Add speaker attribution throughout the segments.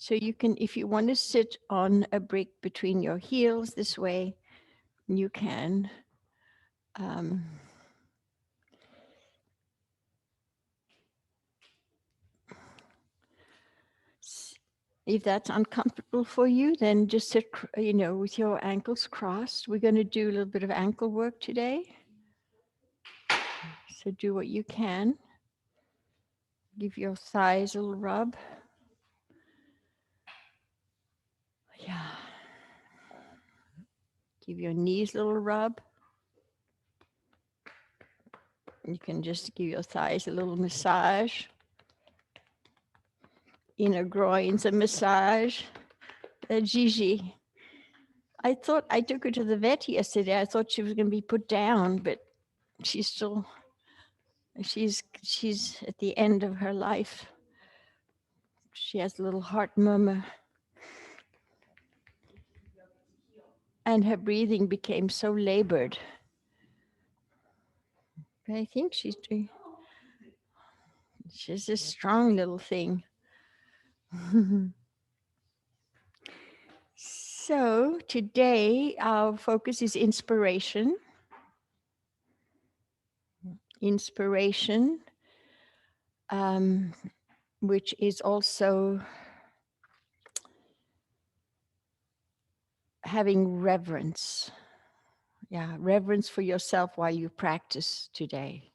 Speaker 1: So you can, if you want to sit on a brick between your heels this way, you can. Um, if that's uncomfortable for you, then just sit, with your ankles crossed. We're going to do a little bit of ankle work today. So do what you can. Give your thighs a little rub. Yeah. Give your knees a little rub. You can just give your thighs a little massage. Inner groins a massage. Gigi, I thought I took her to the vet yesterday. I thought she was going to be put down, but she's at the end of her life. She has a little heart murmur. And her breathing became so labored. But I think she's a strong little thing. So today our focus is inspiration. Inspiration, which is also having reverence. Yeah, reverence for yourself while you practice today.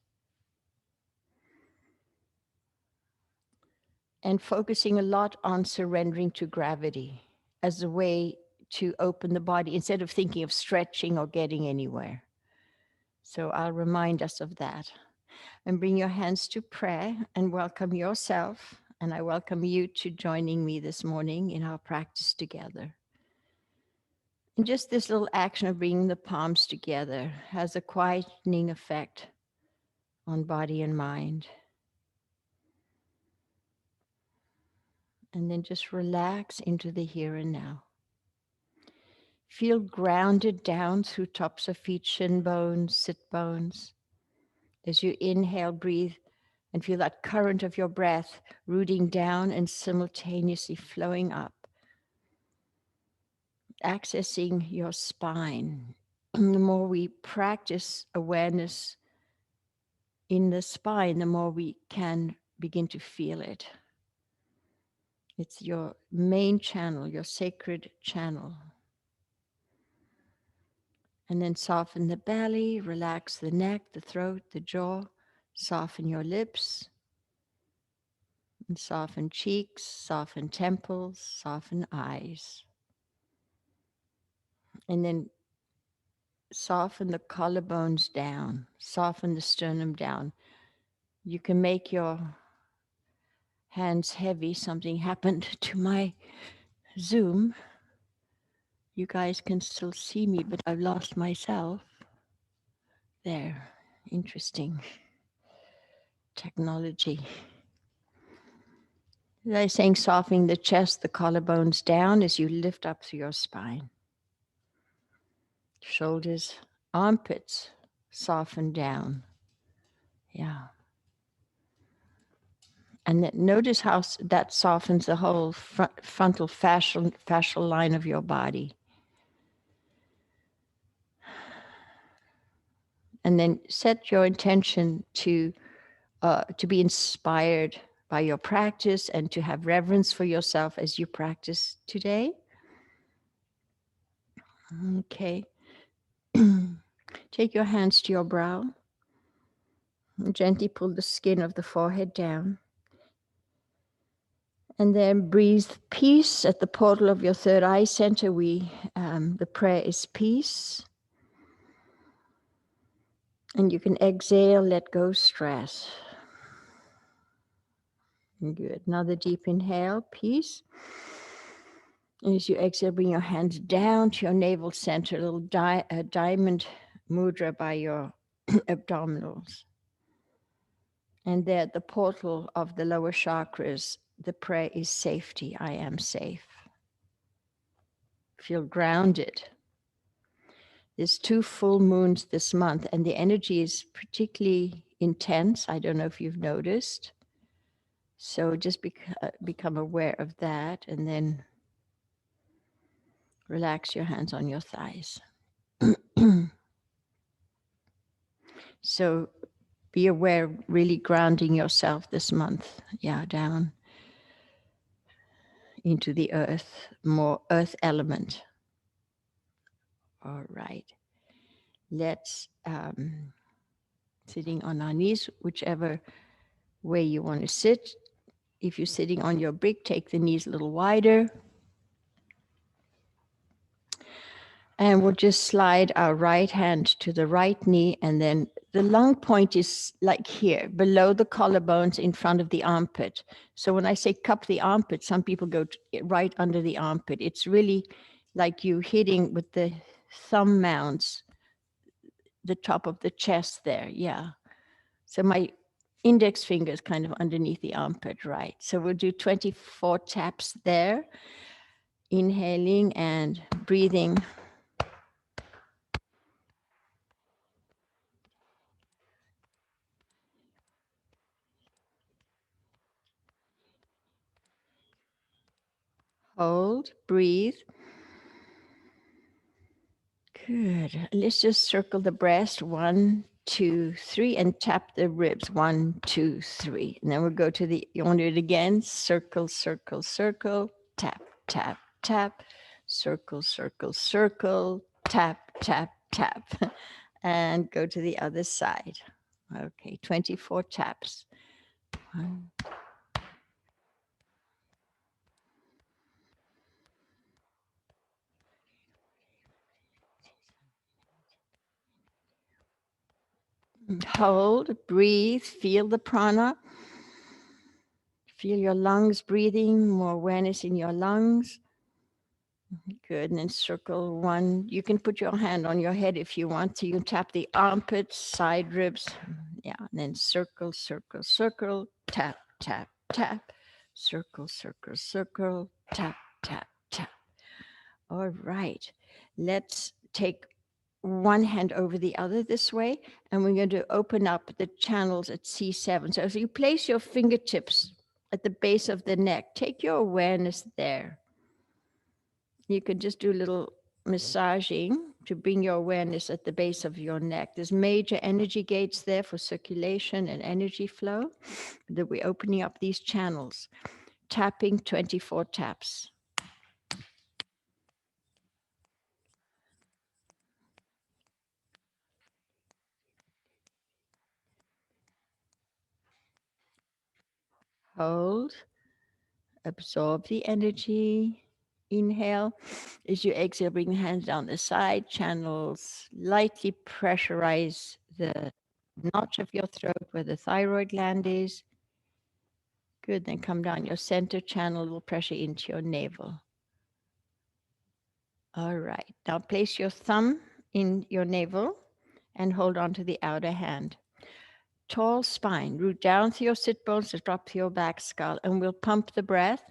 Speaker 1: And focusing a lot on surrendering to gravity as a way to open the body instead of thinking of stretching or getting anywhere. So I'll remind us of that. And bring your hands to prayer and welcome yourself. And I welcome you to joining me this morning in our practice together. And just this little action of bringing the palms together has a quietening effect on body and mind. And then just relax into the here and now. Feel grounded down through tops of feet, shin bones, sit bones. As you inhale, breathe, and feel that current of your breath rooting down and simultaneously flowing up. Accessing your spine. The more we practice awareness in the spine, the more we can begin to feel it. It's your main channel, your sacred channel. And then soften the belly, relax the neck, the throat, the jaw, soften your lips, and soften cheeks, soften temples, soften eyes. And then soften the collarbones down, soften the sternum down. You can make your hands heavy. Something happened to my Zoom. You guys can still see me, but I've lost myself. There, interesting technology. As I was saying, softening the chest, the collarbones down as you lift up through your spine. Shoulders, armpits, soften down. Yeah. And then notice how that softens the whole frontal fascial line of your body. And then set your intention to be inspired by your practice and to have reverence for yourself as you practice today. Okay. Take your hands to your brow. And gently pull the skin of the forehead down. And then breathe peace at the portal of your third eye center. The prayer is peace. And you can exhale, let go stress. Good. Another deep inhale, peace. And as you exhale, bring your hands down to your navel center, a little diamond mudra by your abdominals. And there at the portal of the lower chakras, the prayer is safety. I am safe. Feel grounded. There's 2 full moons this month, and the energy is particularly intense. I don't know if you've noticed. So just become aware of that, and then relax your hands on your thighs. So be aware, really grounding yourself this month. Yeah, down into the earth, more earth element. All right. Let's, sitting on our knees, whichever way you want to sit. If you're sitting on your brick, take the knees a little wider. And we'll just slide our right hand to the right knee, and then the long point is like here, below the collarbones in front of the armpit. So when I say cup the armpit, some people go right under the armpit. It's really like you hitting with the thumb mounds, the top of the chest there. Yeah. So my index finger is kind of underneath the armpit, right? So we'll do 24 taps there, inhaling and breathing. Hold, breathe. Good. Let's just circle the breast. 1, 2, 3, and tap the ribs. 1, 2, 3. And then we'll go to the, you want to do it again? Circle, circle, circle, tap, tap, tap, circle, circle, circle, tap, tap, tap. And go to the other side. Okay, 24 taps. 1, hold, breathe, feel the prana. Feel your lungs breathing, more awareness in your lungs. Good, and then circle 1. You can put your hand on your head if you want to. You can tap the armpits, side ribs. Yeah, and then circle, circle, circle, tap, tap, tap. Circle, circle, circle, tap, tap, tap. All right, let's take one hand over the other this way, and we're going to open up the channels at C7. So as you place your fingertips at the base of the neck, take your awareness there. You could just do a little massaging to bring your awareness at the base of your neck. There's major energy gates there for circulation and energy flow, that we're opening up these channels, tapping 24 taps. Hold, absorb the energy. Inhale. As you exhale, bring the hands down the side channels, lightly pressurize the notch of your throat where the thyroid gland is. Good, then come down your center channel, a little pressure into your navel. All right, now place your thumb in your navel and hold on to the outer hand. Tall spine, root down through your sit bones to drop to your back skull, and we'll pump the breath.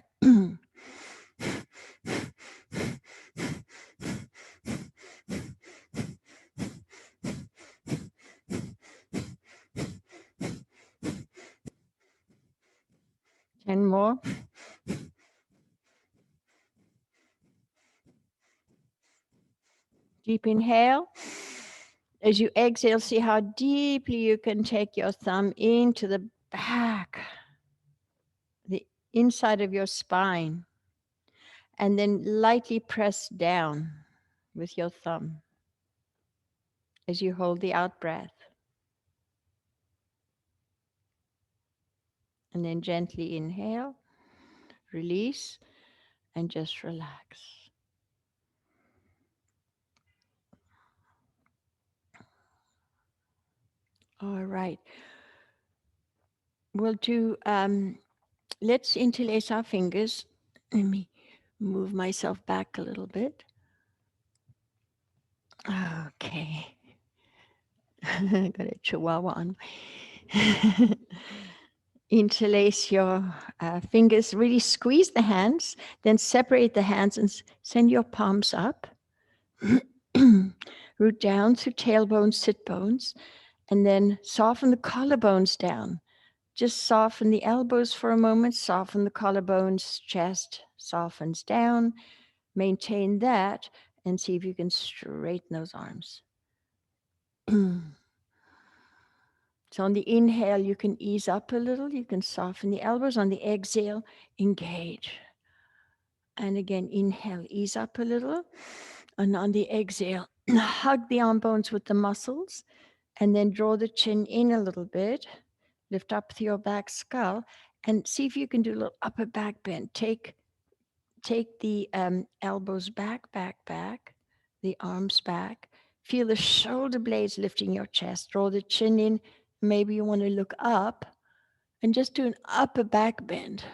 Speaker 1: 10 more. Deep inhale. As you exhale, see how deeply you can take your thumb into the back, the inside of your spine, and then lightly press down with your thumb as you hold the out breath. And then gently inhale, release, and just relax. All right. We'll do, let's interlace our fingers. Let me move myself back a little bit. Okay. Got a chihuahua on. Interlace your fingers, really squeeze the hands, then separate the hands and send your palms up. Root down through tailbones, sit bones, and then soften the collarbones down Just soften the elbows for a moment, soften the collarbones, chest softens down. Maintain that and see if you can straighten those arms. So on the inhale, you can ease up a little. You can soften the elbows. On the exhale, engage. And again, inhale, ease up a little. And on the exhale, hug the arm bones with the muscles. And then draw the chin in a little bit. Lift up to your back skull. And see if you can do a little upper back bend. Take the elbows back, the arms back. Feel the shoulder blades lifting your chest. Draw the chin in. Maybe you want to look up and just do an upper back bend.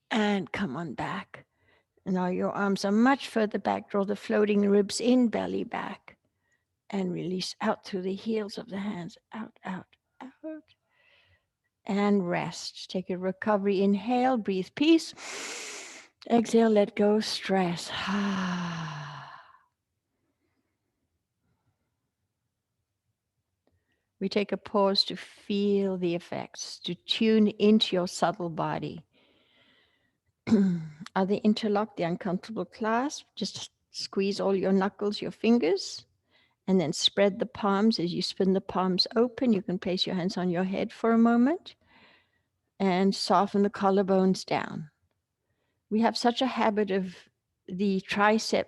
Speaker 1: And come on back. Now your arms are much further back. Draw the floating ribs in, belly back. And release out through the heels of the hands. Out, out, out. And rest. Take a recovery. Inhale, breathe peace. Exhale, let go, stress. We take a pause to feel the effects, to tune into your subtle body. Are they interlocked, the uncomfortable clasp? Just squeeze all your knuckles, your fingers, and then spread the palms. As you spin the palms open, you can place your hands on your head for a moment and soften the collarbones down. We have such a habit of the tricep,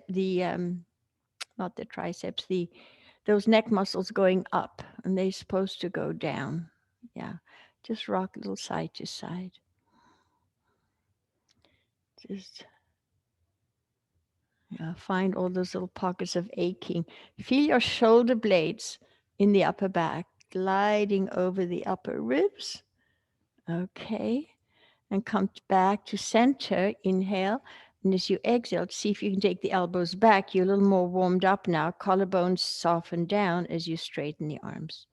Speaker 1: not the triceps, those neck muscles going up, and they're supposed to go down. Yeah, just rock a little side to side. Just find all those little pockets of aching. Feel your shoulder blades in the upper back, gliding over the upper ribs. Okay, and come back to center. Inhale. And as you exhale, see if you can take the elbows back. You're a little more warmed up now. Collarbones soften down as you straighten the arms.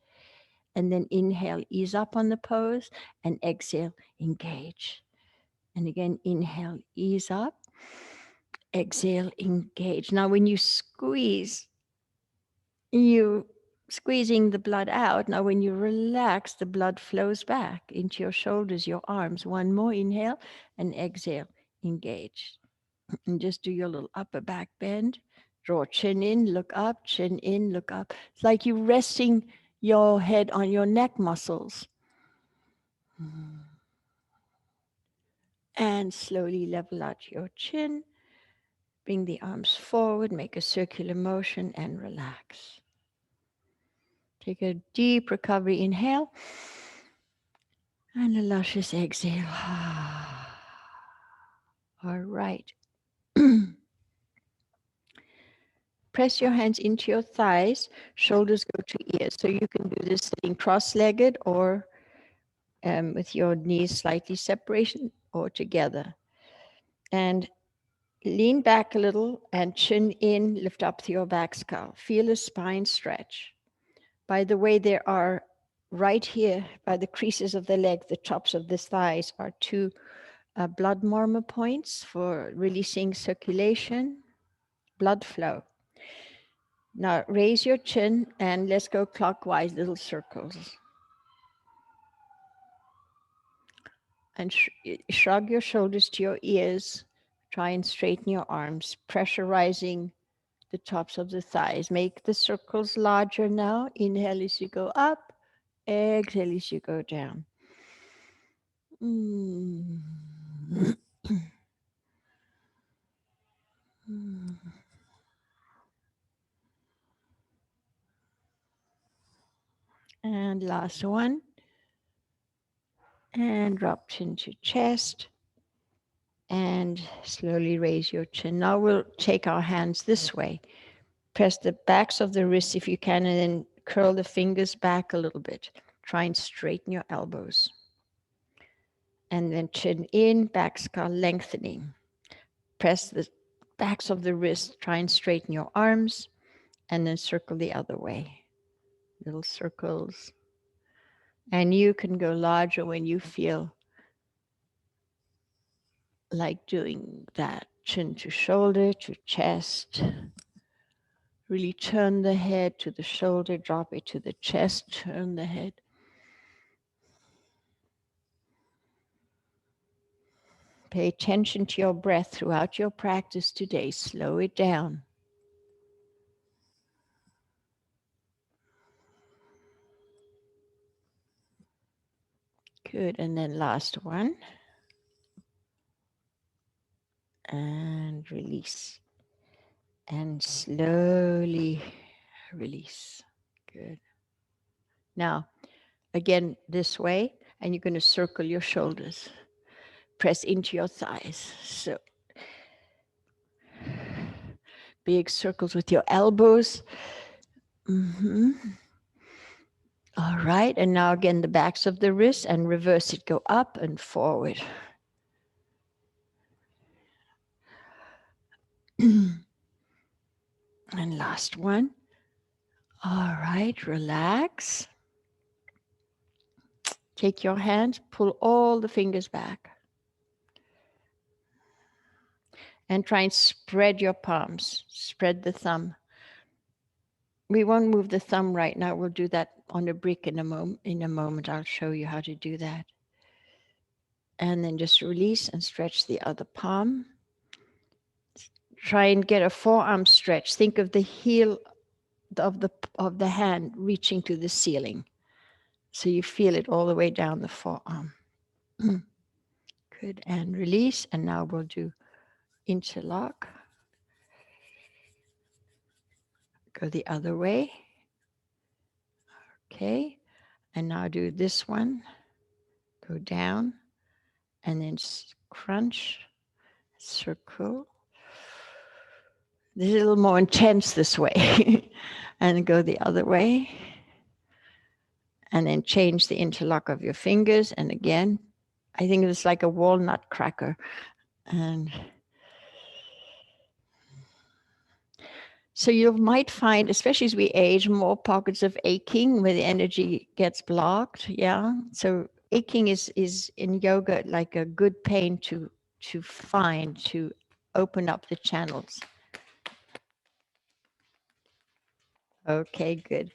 Speaker 1: And then inhale, ease up on the pose, and exhale, engage. And again, inhale, ease up. Exhale, engage. Now, when you squeeze, you squeezing the blood out. Now, when you relax, the blood flows back into your shoulders, your arms. One more inhale and exhale, engage. And just do your little upper back bend. Draw chin in, look up, chin in, look up. It's like you're resting your head on your neck muscles. And slowly level out your chin. Bring the arms forward, make a circular motion, and relax. Take a deep recovery inhale. And a luscious exhale. All right. Press your hands into your thighs, shoulders go to ears. So you can do this sitting cross-legged or with your knees slightly separation or together. And lean back a little and chin in, lift up to your back skull. Feel the spine stretch. By the way, there are right here by the creases of the leg, the tops of the thighs are two blood murmur points for releasing circulation, blood flow. Now raise your chin and let's go clockwise, little circles. And shrug your shoulders to your ears. Try and straighten your arms, pressurizing the tops of the thighs. Make the circles larger now. Inhale as you go up. Exhale as you go down. And last one. And drop chin to chest. And slowly raise your chin. Now we'll take our hands this way. Press the backs of the wrists if you can, and then curl the fingers back a little bit. Try and straighten your elbows. And then chin in, back skull lengthening. Press the backs of the wrists. Try and straighten your arms, and then circle the other way. Little circles. And you can go larger when you feel like doing that. Chin to shoulder, to chest. Really turn the head to the shoulder, drop it to the chest, turn the head. Pay attention to your breath throughout your practice today. Slow it down. Good. And then last one. And release. And slowly release. Good. Now, again, this way, and you're going to circle your shoulders. Press into your thighs. So, big circles with your elbows. All right, and now again, the backs of the wrists, and reverse it. Go up and forward. And last one. All right, relax. Take your hands, pull all the fingers back. And try and spread your palms. Spread the thumb. We won't move the thumb right now. We'll do that on a brick in a moment. I'll show you how to do that. And then just release and stretch the other palm. Try and get a forearm stretch. Think of the heel of the hand reaching to the ceiling. So you feel it all the way down the forearm. Good. And release. And now we'll do interlock. Go the other way. Okay. And now do this one. Go down. And then crunch. Circle. This is a little more intense this way. And go the other way. And then change the interlock of your fingers. And again, I think it's like a walnut cracker. And so you might find, especially as we age, more pockets of aching where the energy gets blocked. Yeah. So aching is in yoga like a good pain to find, to open up the channels. Okay, good.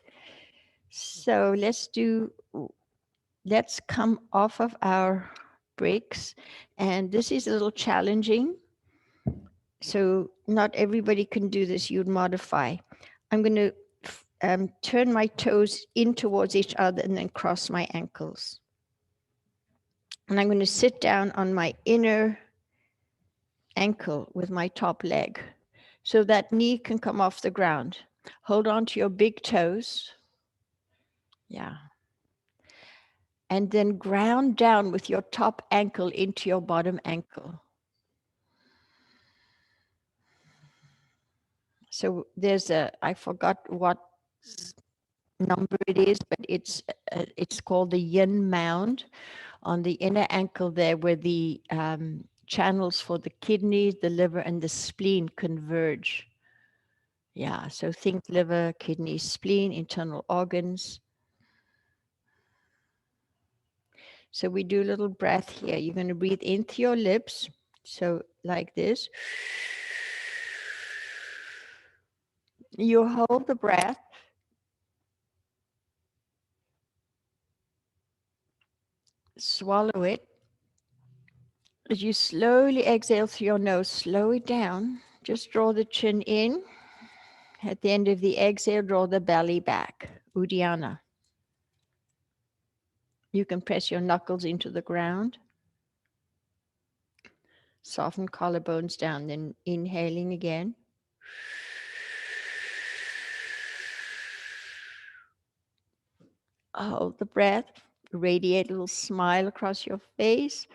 Speaker 1: So let's come off of our breaks. And this is a little challenging. So not everybody can do this. You'd modify. I'm going to turn my toes in towards each other and then cross my ankles. And I'm going to sit down on my inner ankle with my top leg. So that knee can come off the ground. Hold on to your big toes. Yeah. And then ground down with your top ankle into your bottom ankle. So there's I forgot what number it is, but it's called the yin mound on the inner ankle there, where the channels for the kidneys, the liver, and the spleen converge. Yeah, so think liver, kidneys, spleen, internal organs. So we do a little breath here. You're going to breathe in through your lips. So like this. You hold the breath. Swallow it. As you slowly exhale through your nose, slow it down. Just draw the chin in. At the end of the exhale, draw the belly back. Uddiyana. You can press your knuckles into the ground. Soften collarbones down, then inhaling again. Hold the breath. Radiate a little smile across your face.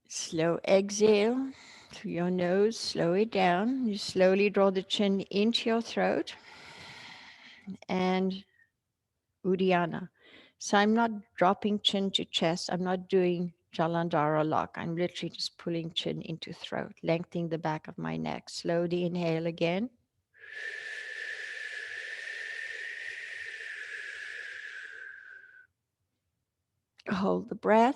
Speaker 1: Slow exhale through your nose. Slow it down. You slowly draw the chin into your throat. And Uddiyana. So I'm not dropping chin to chest. I'm not doing Jalandhara lock. I'm literally just pulling chin into throat, lengthening the back of my neck. Slowly inhale again. Hold the breath.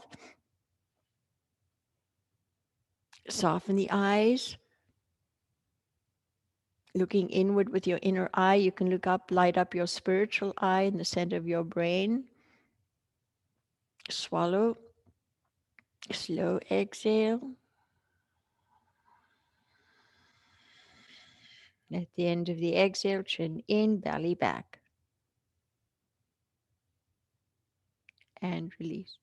Speaker 1: Soften the eyes. looking inward with your inner eye. You can look up, light up your spiritual eye in the center of your brain. Swallow. Slow exhale. At the end of the exhale, chin in, belly back. And release.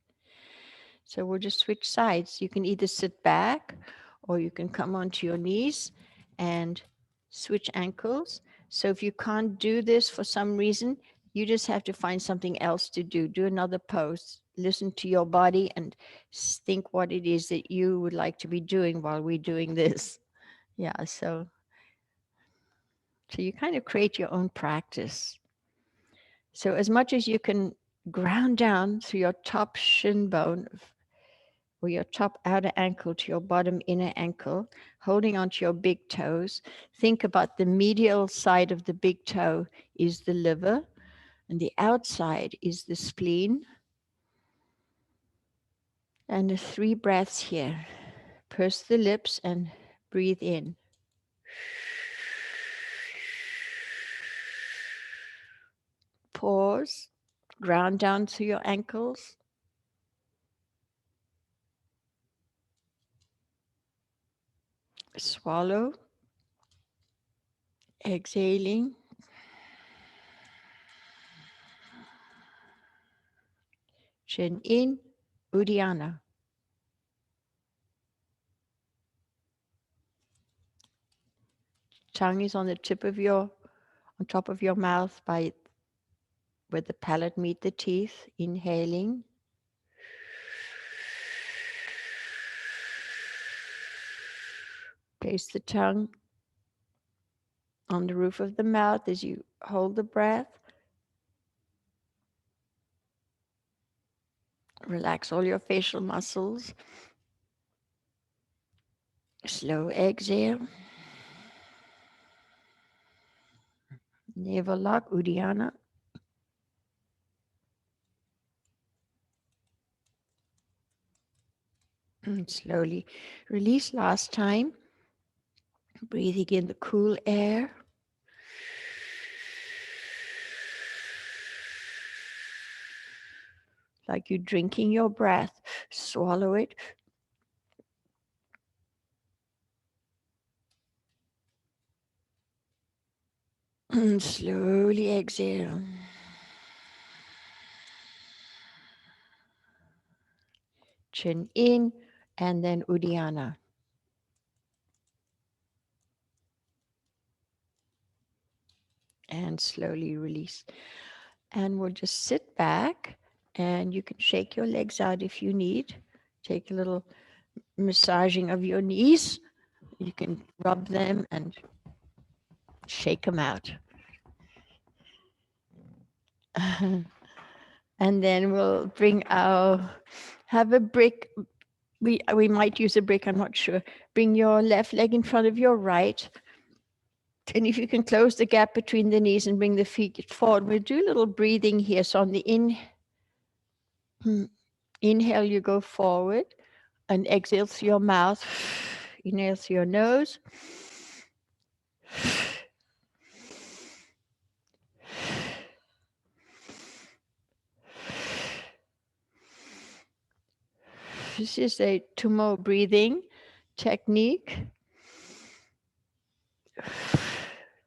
Speaker 1: So we'll just switch sides. You can either sit back or you can come onto your knees and switch ankles. So if you can't do this for some reason, you just have to find something else to do. Do another pose. Listen to your body and think what it is that you would like to be doing while we're doing this. Yeah, so you kind of create your own practice. So as much as you can ground down through your top shin bone or your top outer ankle to your bottom inner ankle, holding onto your big toes, think about the medial side of the big toe is the liver and the outside is the spleen. And the 3 breaths here. Purse the lips and breathe in. Pause, ground down to your ankles. Swallow, exhaling. Chin in, Uddiyana. Tongue is on the tip of on top of your mouth by where the palate meet the teeth. Inhaling. Place the tongue on the roof of the mouth as you hold the breath. Relax all your facial muscles. Slow exhale. Navel lock, Uddiyana. And slowly release last time. Breathing in the cool air. Like you're drinking your breath. Swallow it. And slowly exhale. Chin in and then Uddiyana. And slowly release. And we'll just sit back and you can shake your legs out if you need. Take a little massaging of your knees. You can rub them and shake them out. And then we'll have a brick. We might use a brick, I'm not sure. Bring your left leg in front of your right. And if you can close the gap between the knees and bring the feet forward, we'll do a little breathing here. So on the inhale, you go forward and exhale through your mouth. Inhale through your nose. This is a Tummo breathing technique.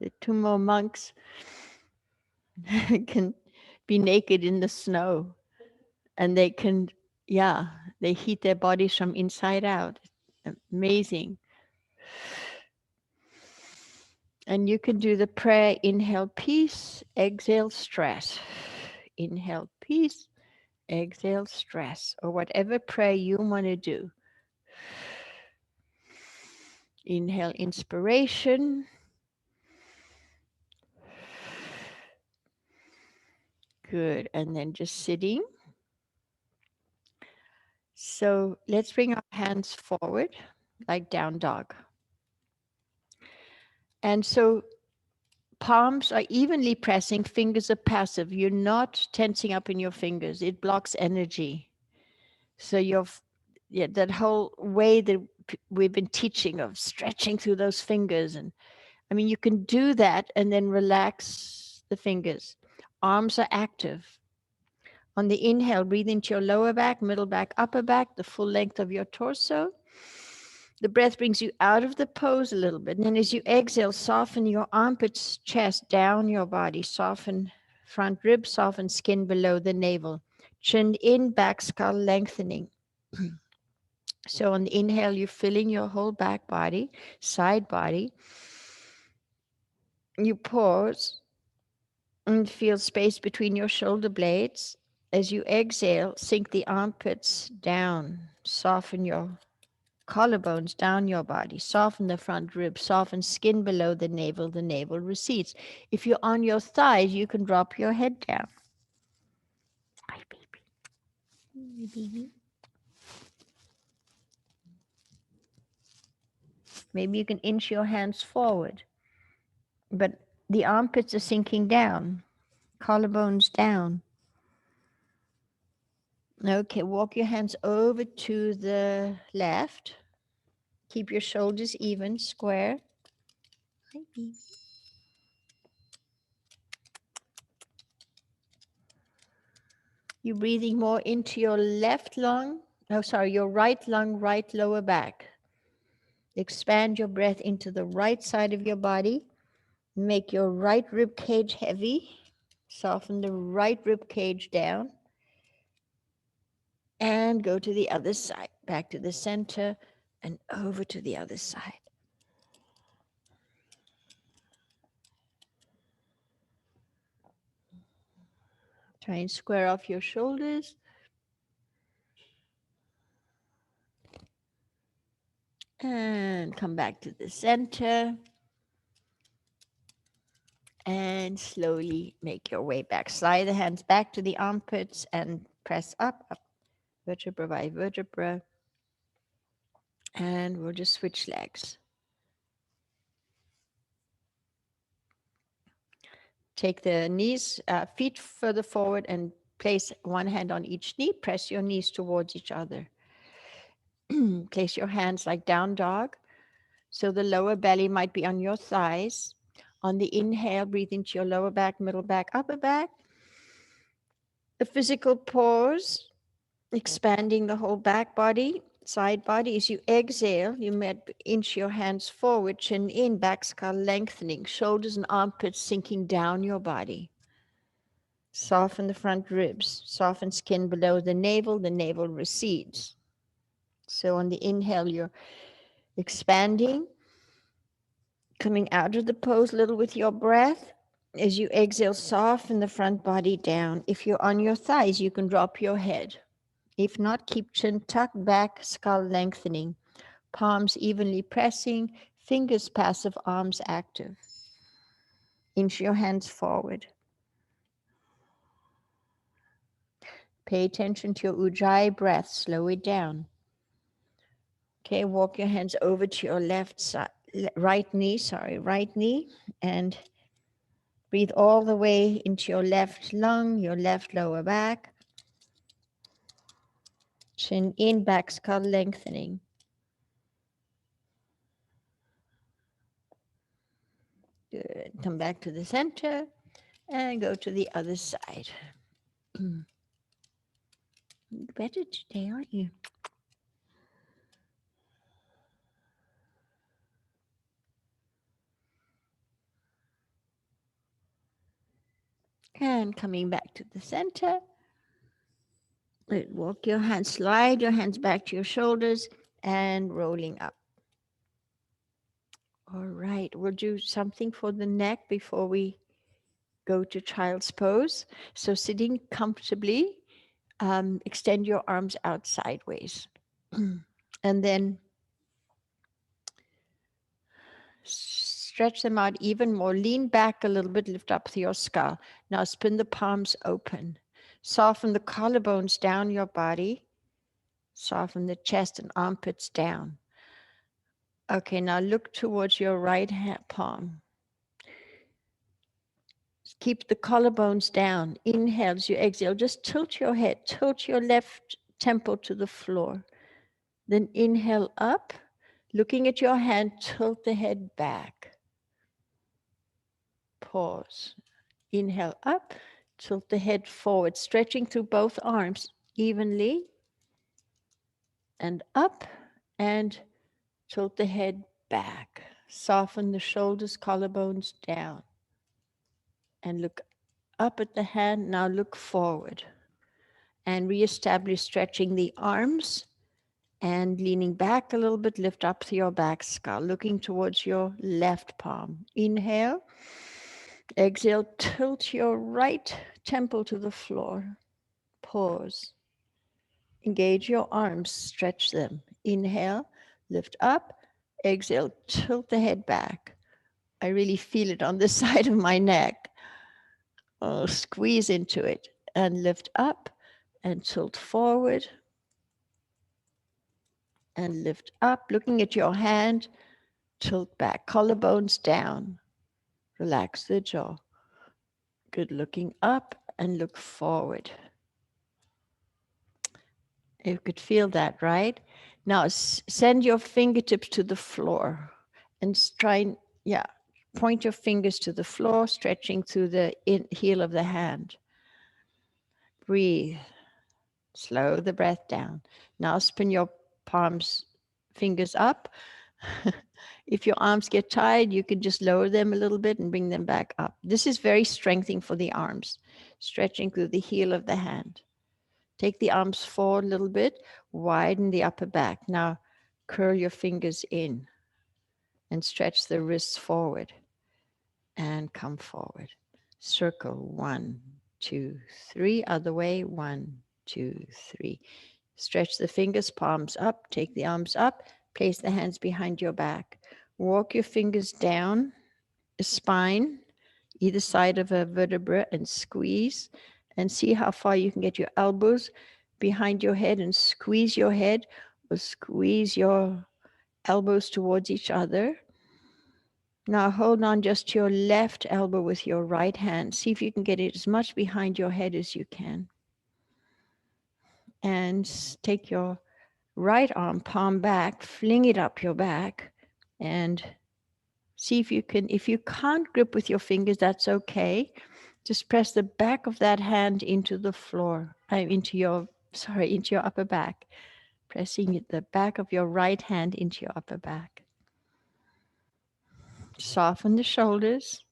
Speaker 1: The Tummo monks can be naked in the snow and they can, they heat their bodies from inside out. Amazing. And you can do the prayer, inhale peace, exhale stress. Inhale peace, exhale stress, or whatever prayer you want to do. Inhale inspiration. Good. And then just sitting. So let's bring our hands forward like down dog. And so palms are evenly pressing, fingers are passive. You're not tensing up in your fingers. It blocks energy. So that whole way that we've been teaching of stretching through those fingers and I mean, you can do that and then relax the fingers. Arms are active. On the inhale, breathe into your lower back, middle back, upper back, the full length of your torso. The breath brings you out of the pose a little bit. And then as you exhale, soften your armpits, chest, down your body. Soften front ribs, soften skin below the navel. Chin in, back skull lengthening. So on the inhale, you're filling your whole back body, side body. You pause and feel space between your shoulder blades. As you exhale, sink the armpits down. Soften your collarbones down your body. Soften the front ribs. Soften skin below the navel. The navel recedes. If you're on your thighs, you can drop your head down. Hi, baby. Hi, baby. Maybe you can inch your hands forward. But the armpits are sinking down. Collarbones down. Okay, walk your hands over to the left. Keep your shoulders even, square. Hi, baby. You're breathing more into your left lung. Oh, sorry, your right lung, right lower back. Expand your breath into the right side of your body. Make your right rib cage heavy. Soften the right rib cage down. And go to the other side, back to the center and over to the other side. Try and square off your shoulders. And come back to the center. And slowly make your way back. Slide the hands back to the armpits and press up, up, vertebra by vertebra. And we'll just switch legs. Take the knees, feet further forward and place one hand on each knee. Press your knees towards each other. Place your hands like down dog. So the lower belly might be on your thighs. On the inhale, breathe into your lower back, middle back, upper back. The physical pause, expanding the whole back body, side body. As you exhale, you might inch your hands forward, chin in, back skull lengthening, shoulders and armpits sinking down your body. Soften the front ribs, soften skin below the navel recedes. So on the inhale, you're expanding, coming out of the pose a little with your breath. As you exhale, soften the front body down. If you're on your thighs, you can drop your head. If not, keep chin tucked back, skull lengthening, palms evenly pressing, fingers passive, arms active. Inch your hands forward. Pay attention to your Ujjayi breath. Slow it down. Okay, walk your hands over to your left side, right knee, and breathe all the way into your left lung, your left lower back. Chin in, back skull lengthening. Good. Come back to the center and go to the other side. Better today, aren't you? And coming back to the center. Walk your hands, slide your hands back to your shoulders and rolling up. All right, we'll do something for the neck before we go to child's pose. So sitting comfortably, extend your arms out sideways. And then stretch them out even more. Lean back a little bit, lift up your skull. Now spin the palms open. Soften the collarbones down your body. Soften the chest and armpits down. Okay, now look towards your right hand palm. Keep the collarbones down. Inhale as you exhale. Just tilt your head. Tilt your left temple to the floor. Then inhale up. Looking at your hand, tilt the head back. Pause. Inhale up, tilt the head forward, stretching through both arms evenly, and up, and tilt the head back. Soften the shoulders, collarbones down, and look up at the hand. Now look forward, and reestablish stretching the arms, and leaning back a little bit, lift up to your back skull, looking towards your left palm. Inhale. Exhale, tilt your right temple to the floor. Pause. Engage your arms, stretch them. Inhale, lift up. Exhale, tilt the head back. I really feel it on the side of my neck. Oh, squeeze into it and lift up and tilt forward and lift up. Looking at your hand, tilt back, collarbones down. Relax the jaw. Good. Looking up and look forward. You could feel that, right? Now send your fingertips to the floor and point your fingers to the floor, stretching through the heel of the hand. Breathe. Slow the breath down. Now spin your fingers up. If your arms get tired, you can just lower them a little bit and bring them back up. This is very strengthening for the arms, stretching through the heel of the hand. Take the arms forward a little bit, widen the upper back. Now curl your fingers in and stretch the wrists forward and come forward. Circle 1, 2, 3. Other way, 1, 2, 3. Stretch the fingers, palms up, take the arms up, place the hands behind your back. Walk your fingers down the spine, either side of a vertebra, and squeeze, and see how far you can get your elbows behind your head and squeeze your head, or squeeze your elbows towards each other. Now hold on just to your left elbow with your right hand. See if you can get it as much behind your head as you can. And take your right arm, palm back, fling it up your back, and see if you can. If you can't grip with your fingers, that's okay. Just press the back of that hand into the floor, into your upper back. Pressing the back of your right hand into your upper back. Soften the shoulders.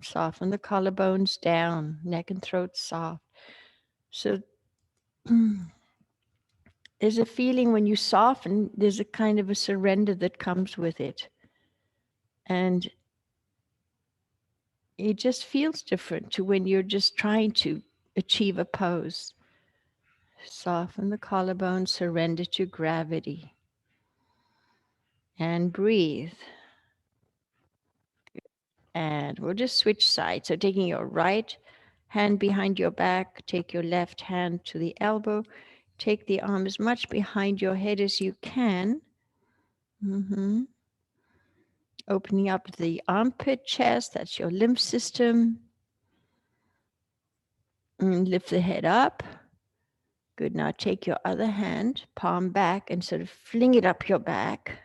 Speaker 1: Soften the collarbones down, neck and throat soft. So there's a feeling when you soften, there's a kind of a surrender that comes with it. And it just feels different to when you're just trying to achieve a pose. Soften the collarbone, surrender to gravity. And breathe. And we'll just switch sides. So taking your right hand behind your back, take your left hand to the elbow, take the arm as much behind your head as you can. Opening up the armpit, chest, that's your lymph system. And lift the head up. Good. Now take your other hand, palm back, and sort of fling it up your back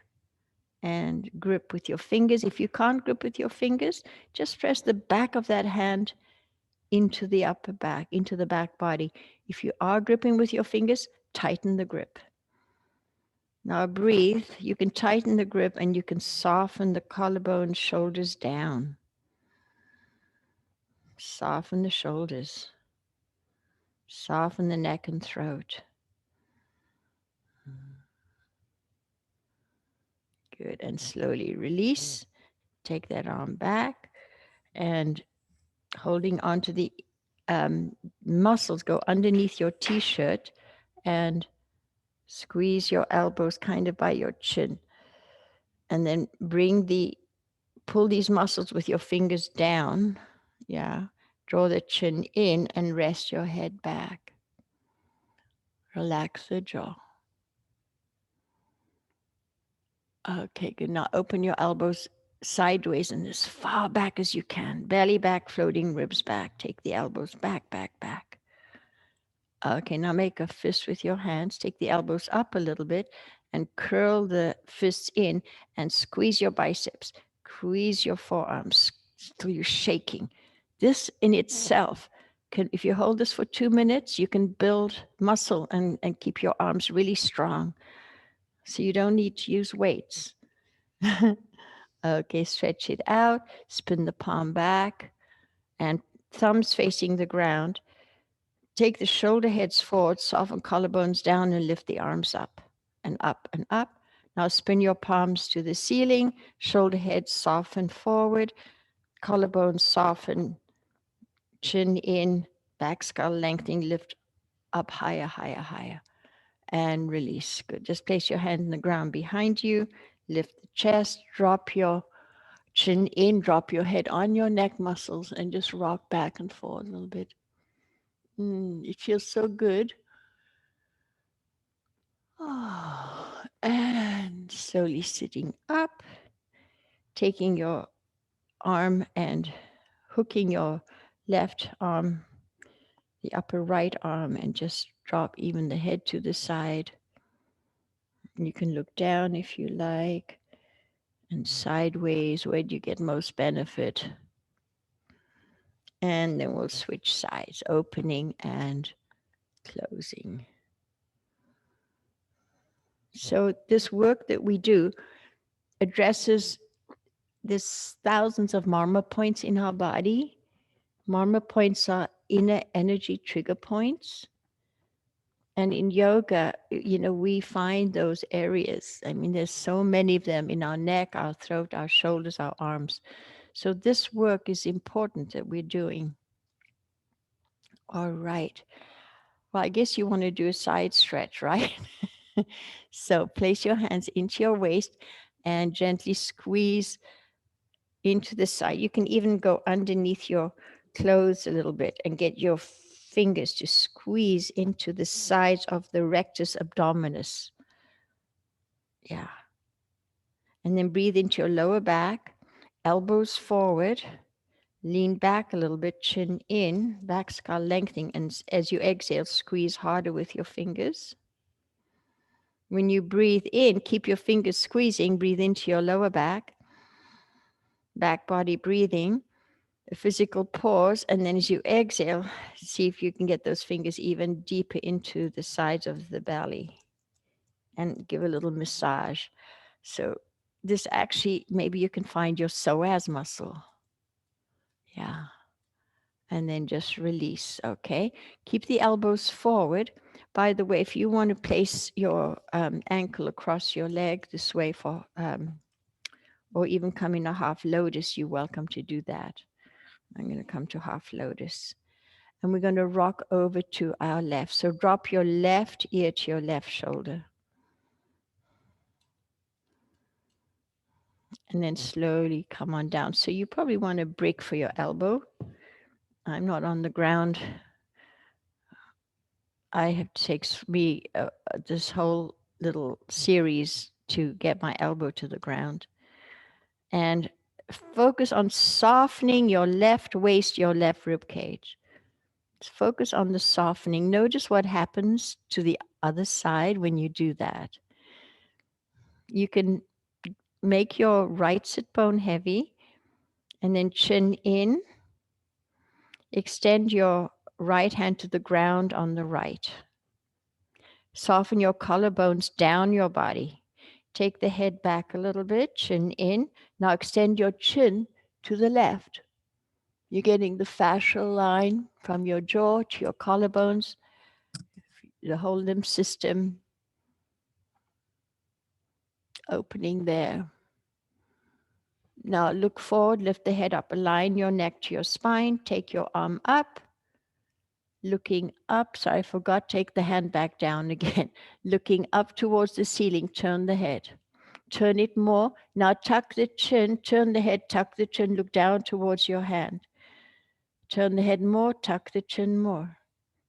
Speaker 1: and grip with your fingers. If you can't grip with your fingers, just press the back of that hand into the upper back, into the back body. If you are gripping with your fingers, tighten the grip. Now breathe. You can tighten the grip and you can soften the collarbone, shoulders down. Soften the shoulders. Soften the neck and throat. Good. And slowly release. Take that arm back and holding onto the muscles, go underneath your t-shirt and squeeze your elbows kind of by your chin. And then pull these muscles with your fingers down. Yeah. Draw the chin in and rest your head back. Relax the jaw. Okay, good. Now open your elbows sideways and as far back as you can. Belly back, floating ribs back. Take the elbows back, back, back. Okay, now make a fist with your hands. Take the elbows up a little bit and curl the fists in and squeeze your biceps. Squeeze your forearms. till you're shaking. This in itself can, if you hold this for 2 minutes, you can build muscle and keep your arms really strong. So you don't need to use weights. Okay, stretch it out, spin the palm back, and thumbs facing the ground. Take the shoulder heads forward, soften collarbones down, and lift the arms up and up and up. Now spin your palms to the ceiling, shoulder heads soften forward, collarbones soften, chin in, back skull lengthening, lift up higher, higher, higher, and release. Good. Just place your hand in the ground behind you, lift the chest, drop your chin in, drop your head on your neck muscles, and just rock back and forth a little bit. It feels so good. Oh, and slowly sitting up, taking your arm and hooking your left arm, the upper right arm, and just drop even the head to the side. You can look down if you like, and sideways, where do you get most benefit? And then we'll switch sides, opening and closing. So this work that we do addresses this thousands of marma points in our body. Marma points are inner energy trigger points. And in yoga, we find those areas. I mean, there's so many of them in our neck, our throat, our shoulders, our arms. So this work is important that we're doing. All right. Well, I guess you want to do a side stretch, right? So place your hands into your waist and gently squeeze into the side. You can even go underneath your clothes a little bit and get your fingers to squeeze into the sides of the rectus abdominis. Yeah. And then breathe into your lower back, elbows forward, lean back a little bit, chin in, back skull lengthening. And as you exhale, squeeze harder with your fingers. When you breathe in, keep your fingers squeezing, breathe into your lower back body breathing, a physical pause. And then as you exhale, see if you can get those fingers even deeper into the sides of the belly and give a little massage. So this actually, maybe you can find your psoas muscle. Yeah. And then just release. Okay. Keep the elbows forward. By the way, if you want to place your ankle across your leg this way for, or even come in a half lotus, you're welcome to do that. I'm going to come to half lotus. And we're going to rock over to our left. So drop your left ear to your left shoulder. And then slowly come on down. So you probably want a break for your elbow. I'm not on the ground. It takes me this whole little series to get my elbow to the ground. And focus on softening your left waist, your left rib cage. Focus on the softening. Notice what happens to the other side when you do that. You can make your right sit bone heavy and then chin in. Extend your right hand to the ground on the right. Soften your collarbones down your body. Take the head back a little bit, chin in. Now extend your chin to the left. You're getting the fascial line from your jaw to your collarbones, the whole lymph system opening there. Now look forward, lift the head up, align your neck to your spine, take your arm up, looking up. Sorry, I forgot, take the hand back down again. Looking up towards the ceiling, turn the head. Turn it more. Now tuck the chin, turn the head, tuck the chin, look down towards your hand. Turn the head more, tuck the chin more.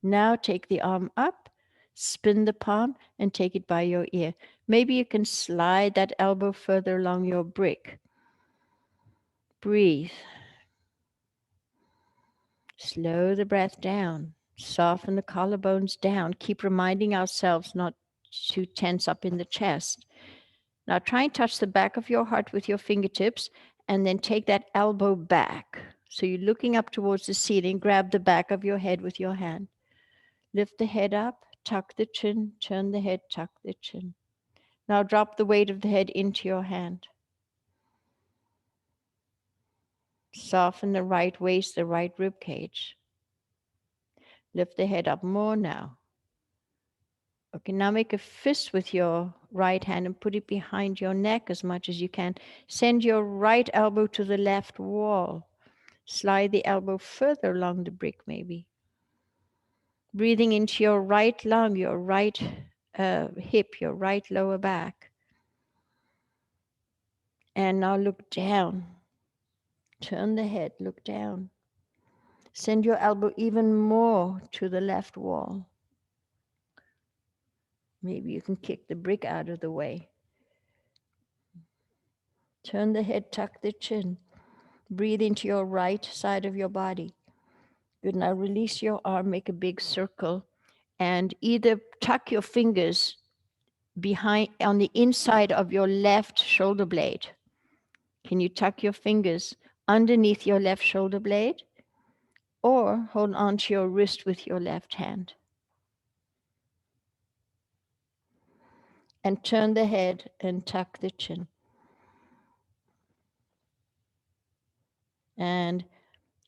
Speaker 1: Now take the arm up, spin the palm, and take it by your ear. Maybe you can slide that elbow further along your brick. Breathe. Slow the breath down. Soften the collarbones down. Keep reminding ourselves not to tense up in the chest. Now try and touch the back of your heart with your fingertips and then take that elbow back. So you're looking up towards the ceiling, grab the back of your head with your hand. Lift the head up, tuck the chin, turn the head, tuck the chin. Now drop the weight of the head into your hand. Soften the right waist, the right rib cage. Lift the head up more now. Okay, now make a fist with your right hand and put it behind your neck as much as you can. Send your right elbow to the left wall. Slide the elbow further along the brick maybe. Breathing into your right lung, your right hip, your right lower back. And now look down. Turn the head, look down. Send your elbow even more to the left wall. Maybe you can kick the brick out of the way. Turn the head, tuck the chin. Breathe into your right side of your body. Good. Now release your arm, make a big circle, and either tuck your fingers behind on the inside of your left shoulder blade. Can you tuck your fingers underneath your left shoulder blade? Or hold on to your wrist with your left hand. And turn the head and tuck the chin. And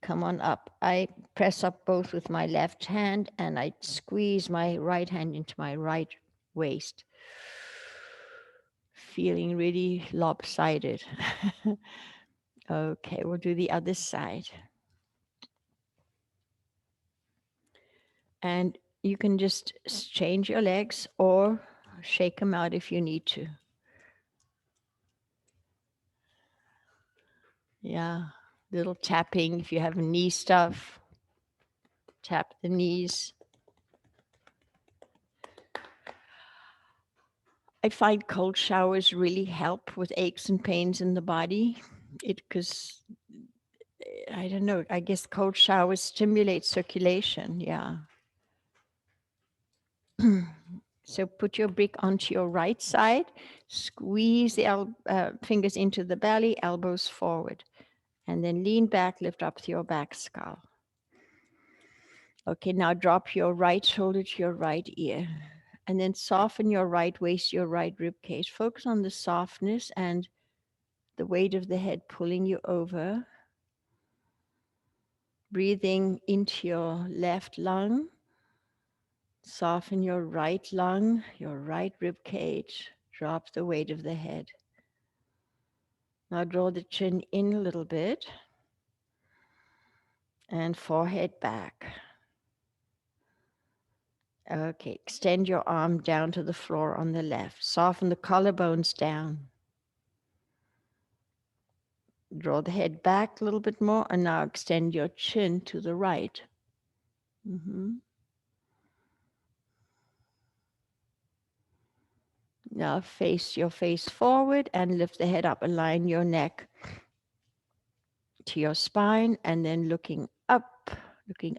Speaker 1: come on up. I press up both with my left hand and I squeeze my right hand into my right waist. Feeling really lopsided. Okay, we'll do the other side. And you can just change your legs or shake them out if you need to. Yeah, little tapping if you have knee stuff. Tap the knees. I find cold showers really help with aches and pains in the body. Because I don't know, I guess cold showers stimulate circulation. Yeah. So put your brick onto your right side, squeeze the fingers into the belly, elbows forward, and then lean back, lift up to your back skull. Okay, now drop your right shoulder to your right ear, and then soften your right waist, your right rib cage. Focus on the softness and the weight of the head pulling you over. Breathing into your left lung. Soften your right lung, your right rib cage. Drop the weight of the head. Now draw the chin in a little bit and forehead back. Okay, extend your arm down to the floor on the left. Soften the collarbones down. Draw the head back a little bit more and now extend your chin to the right. Now face your face forward and lift the head up. Align your neck to your spine and then looking up,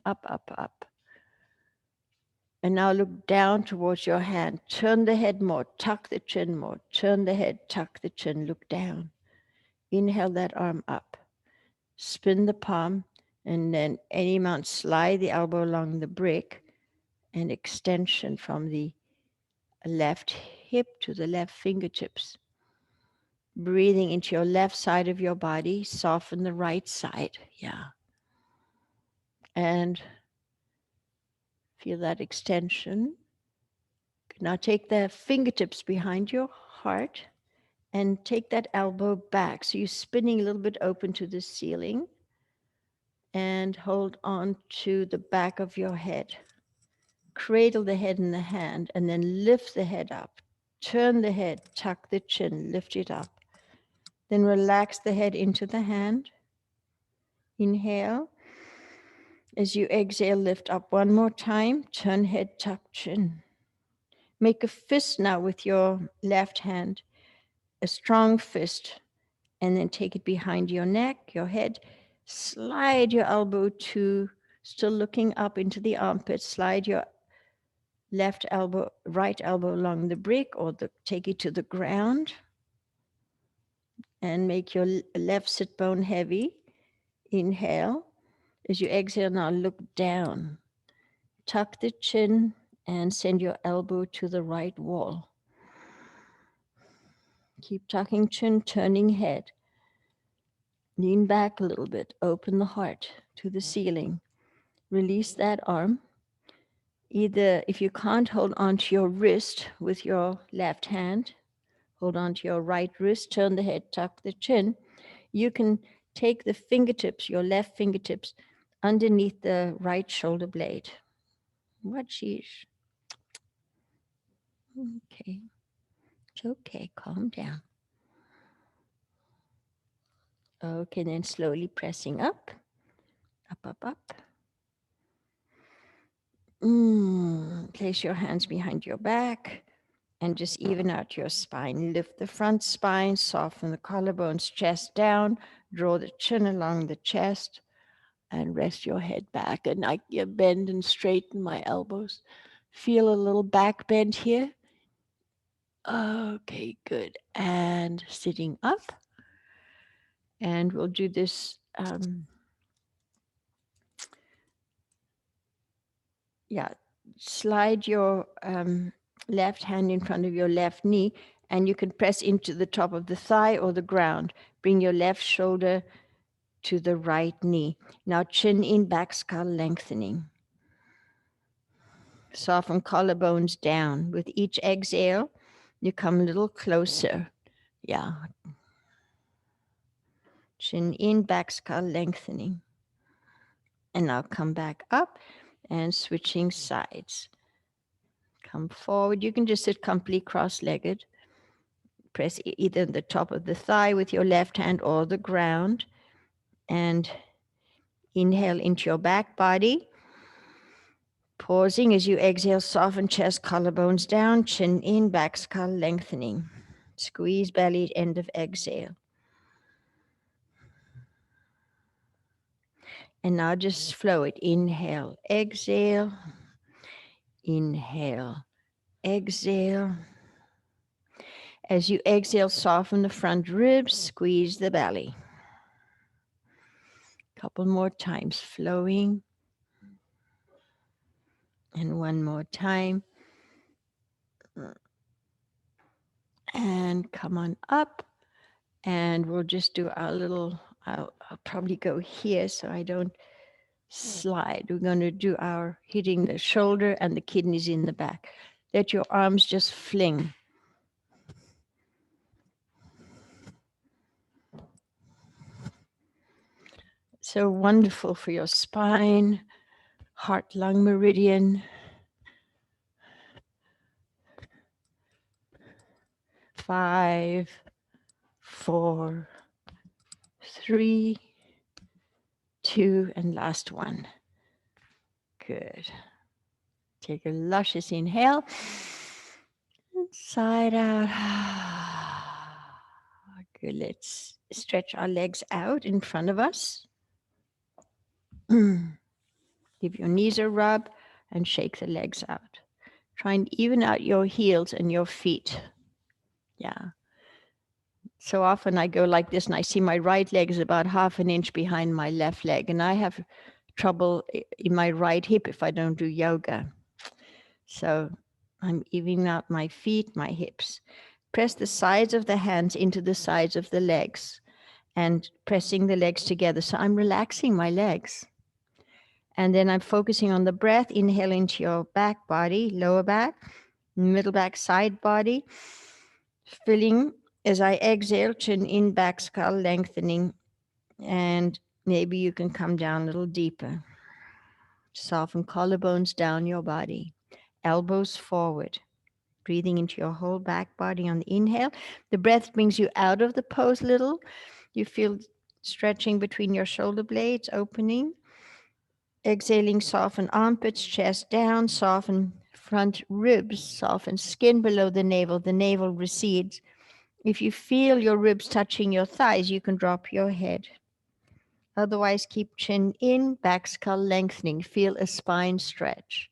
Speaker 1: up. And now look down towards your hand. Turn the head more, tuck the chin more. Turn the head, tuck the chin, look down. Inhale that arm up. Spin the palm and then any amount, slide the elbow along the brick and extension from the left hip to the left fingertips. Breathing into your left side of your body, soften the right side. Yeah. And feel that extension. Now take the fingertips behind your heart and take that elbow back. So you're spinning a little bit open to the ceiling and hold on to the back of your head. Cradle the head in the hand and then lift the head up. Turn the head, tuck the chin, lift it up. Then relax the head into the hand. Inhale. As you exhale, lift up one more time. Turn head, tuck chin. Make a fist now with your left hand, a strong fist, and then take it behind your neck, your head. Slide your elbow to, still looking up into the armpit, slide your right elbow along the brick or take it to the ground. And make your left sit bone heavy. Inhale. As you exhale, now look down. Tuck the chin and send your elbow to the right wall. Keep tucking chin, turning head. Lean back a little bit. Open the heart to the ceiling. Release that arm. Either if you can't hold on to your wrist with your left hand, hold on to your right wrist, turn the head, tuck the chin. You can take the fingertips, your left fingertips, underneath the right shoulder blade. What sheesh. Okay. It's okay. Calm down. Okay, then slowly pressing up, up. Place your hands behind your back and just even out your spine. Lift the front spine, soften the collarbones, chest down, draw the chin along the chest, and rest your head back. And I bend and straighten my elbows. Feel a little back bend here. Okay, good. And sitting up. And we'll do this. Slide your left hand in front of your left knee, and you can press into the top of the thigh or the ground. Bring your left shoulder to the right knee. Now chin in, back skull lengthening. Soften collarbones down. With each exhale, you come a little closer. Yeah. Chin in, back skull lengthening. And now come back up and switching sides. Come forward. You can just sit completely cross-legged. Press either the top of the thigh with your left hand or the ground. And inhale into your back body. Pausing as you exhale, soften chest, collarbones down, chin in, back skull lengthening. Squeeze belly, end of exhale. And now just flow it. Inhale, exhale. Inhale, exhale. As you exhale, soften the front ribs, squeeze the belly. Couple more times, flowing. And one more time. And come on up. And we'll just do our little, I'll probably go here so I don't slide. We're going to do our hitting the shoulder and the kidneys in the back. Let your arms just fling. So wonderful for your spine, heart, lung meridian. 5, 4, 3, 2, and last one. Good. Take a luscious inhale. Side out. Good. Let's stretch our legs out in front of us. Give your knees a rub and shake the legs out. Try and even out your heels and your feet. Yeah. So often I go like this and I see my right leg is about 1/2 inch behind my left leg, and I have trouble in my right hip if I don't do yoga. So I'm evening out my feet, my hips. Press the sides of the hands into the sides of the legs and pressing the legs together. So I'm relaxing my legs. And then I'm focusing on the breath. Inhale into your back body, lower back, middle back, side body. Filling as I exhale, chin in, back skull lengthening. And maybe you can come down a little deeper. Soften collarbones down your body. Elbows forward. Breathing into your whole back body on the inhale. The breath brings you out of the pose a little. You feel stretching between your shoulder blades, opening. Exhaling, soften armpits, chest down, soften front ribs, soften skin below the navel recedes. If you feel your ribs touching your thighs, you can drop your head. Otherwise, keep chin in, back skull lengthening. Feel a spine stretch.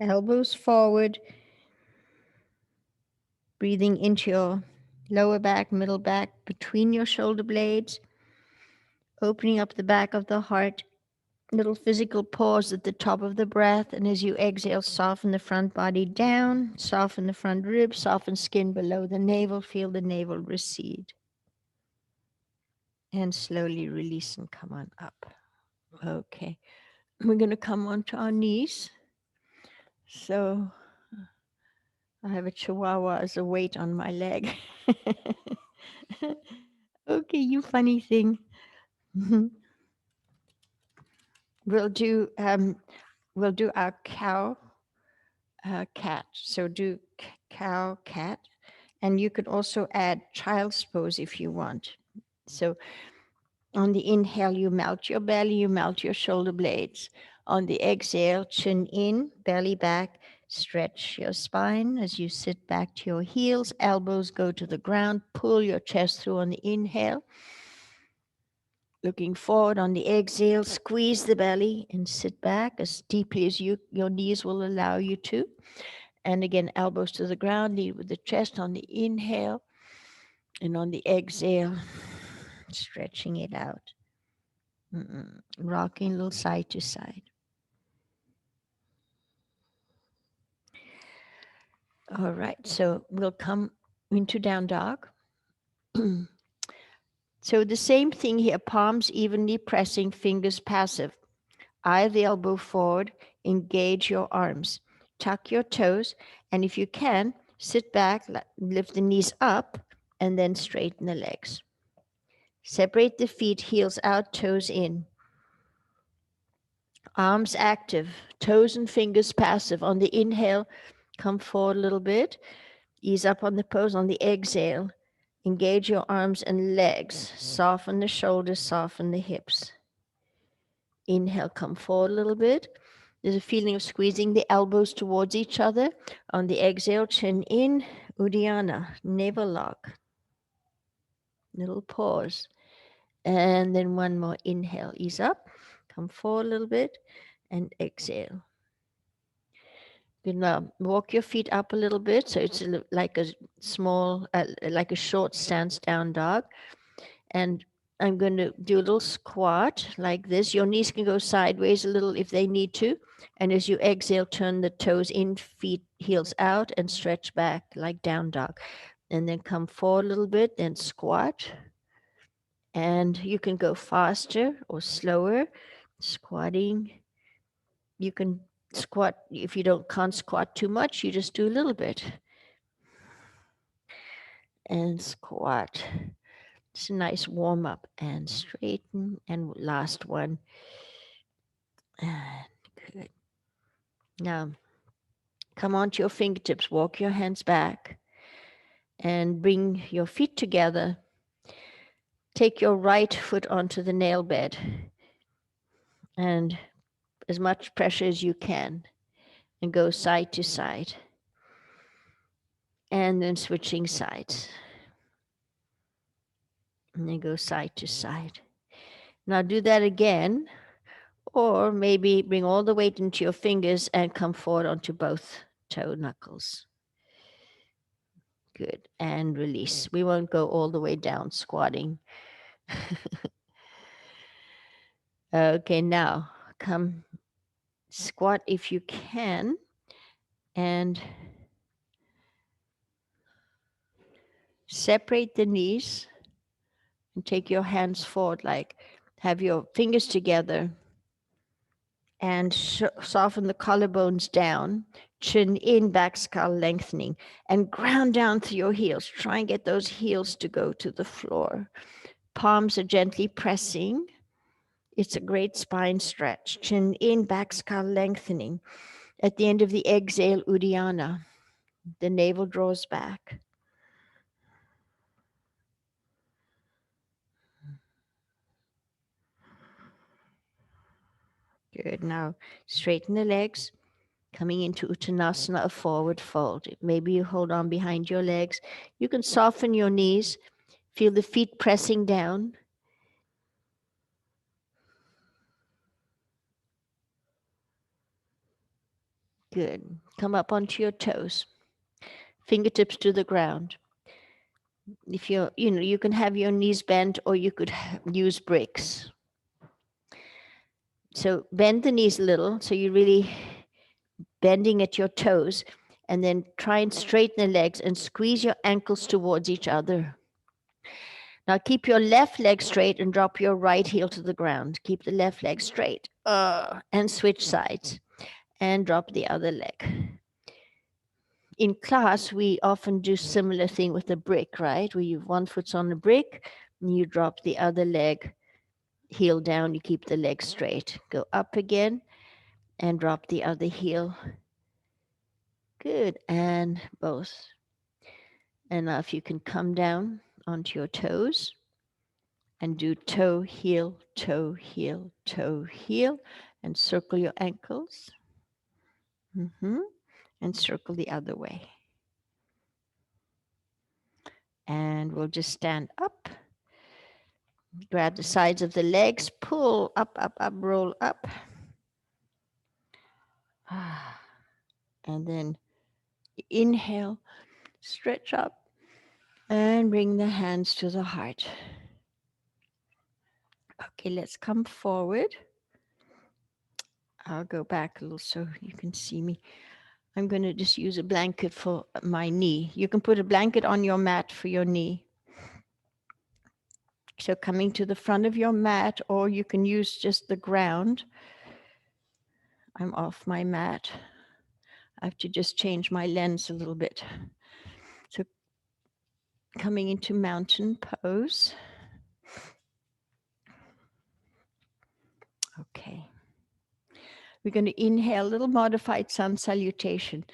Speaker 1: Elbows forward, breathing into your lower back, middle back, between your shoulder blades, opening up the back of the heart. Little physical pause at the top of the breath, and as you exhale, soften the front body down, soften the front ribs, soften skin below the navel, feel the navel recede. And slowly release and come on up. Okay. We're going to come onto our knees. So I have a chihuahua as a weight on my leg. Okay, you funny thing. We'll do our cow cat. So do cow cat, and you could also add child's pose if you want. So on the inhale, you melt your belly, you melt your shoulder blades. On the exhale, chin in, belly back, stretch your spine as you sit back to your heels, elbows go to the ground, pull your chest through on the inhale. Looking forward on the exhale, squeeze the belly and sit back as deeply as your knees will allow you to. And again, elbows to the ground, lead with the chest on the inhale. And on the exhale, stretching it out. Rocking a little side to side. All right, so we'll come into down dog. So the same thing here, palms evenly pressing, fingers passive. Eye of the elbow forward, engage your arms. Tuck your toes, and if you can, sit back, lift the knees up, and then straighten the legs. Separate the feet, heels out, toes in. Arms active, toes and fingers passive. On the inhale, come forward a little bit. Ease up on the pose. On the exhale, engage your arms and legs. Soften the shoulders, soften the hips. Inhale, come forward a little bit. There's a feeling of squeezing the elbows towards each other. On the exhale, chin in, Uddiyana, navel lock. Little pause. And then one more inhale. Ease up, come forward a little bit, and exhale. Good. Now walk your feet up a little bit, so it's like a small, like a short stance down dog. And I'm going to do a little squat like this. Your knees can go sideways a little if they need to. And as you exhale, turn the toes in, feet, heels out, and stretch back like down dog. And then come forward a little bit, then squat. And you can go faster or slower, squatting. You can squat, if you can't squat too much, you just do a little bit. And squat. It's a nice warm up and straighten. And last one. And good. Now, come onto your fingertips, walk your hands back, and bring your feet together. Take your right foot onto the nail bed, and as much pressure as you can, and go side to side. And then switching sides. And then go side to side. Now do that again, or maybe bring all the weight into your fingers and come forward onto both toe knuckles. Good. And release. We won't go all the way down squatting. Okay, now come squat if you can, and separate the knees and take your hands forward, like have your fingers together, and soften the collarbones down, chin in, back skull lengthening, and ground down through your heels. Try and get those heels to go to the floor. Palms are gently pressing. It's a great spine stretch. Chin in, back skull lengthening. At the end of the exhale, Uddiyana. The navel draws back. Good. Now straighten the legs. Coming into Uttanasana, a forward fold. Maybe you hold on behind your legs. You can soften your knees. Feel the feet pressing down. Good. Come up onto your toes. Fingertips to the ground. If you can have your knees bent or you could use bricks. So bend the knees a little so you're really bending at your toes, and then try and straighten the legs and squeeze your ankles towards each other. Now keep your left leg straight and drop your right heel to the ground. Keep the left leg straight and switch sides and drop the other leg. In class, we often do similar thing with the brick, right? Where you one foot's on the brick and you drop the other leg, heel down, you keep the leg straight. Go up again and drop the other heel. Good, and both. And now if you can come down onto your toes and do toe, heel, toe, heel, toe, heel, and circle your ankles. And circle the other way. And we'll just stand up. Grab the sides of the legs, pull up, up, up, roll up. And then inhale, stretch up, and bring the hands to the heart. Okay, let's come forward. I'll go back a little so you can see me. I'm going to just use a blanket for my knee. You can put a blanket on your mat for your knee. So coming to the front of your mat, or you can use just the ground. I'm off my mat. I have to just change my lens a little bit. So coming into mountain pose. Okay. We're going to inhale, a little modified sun salutation.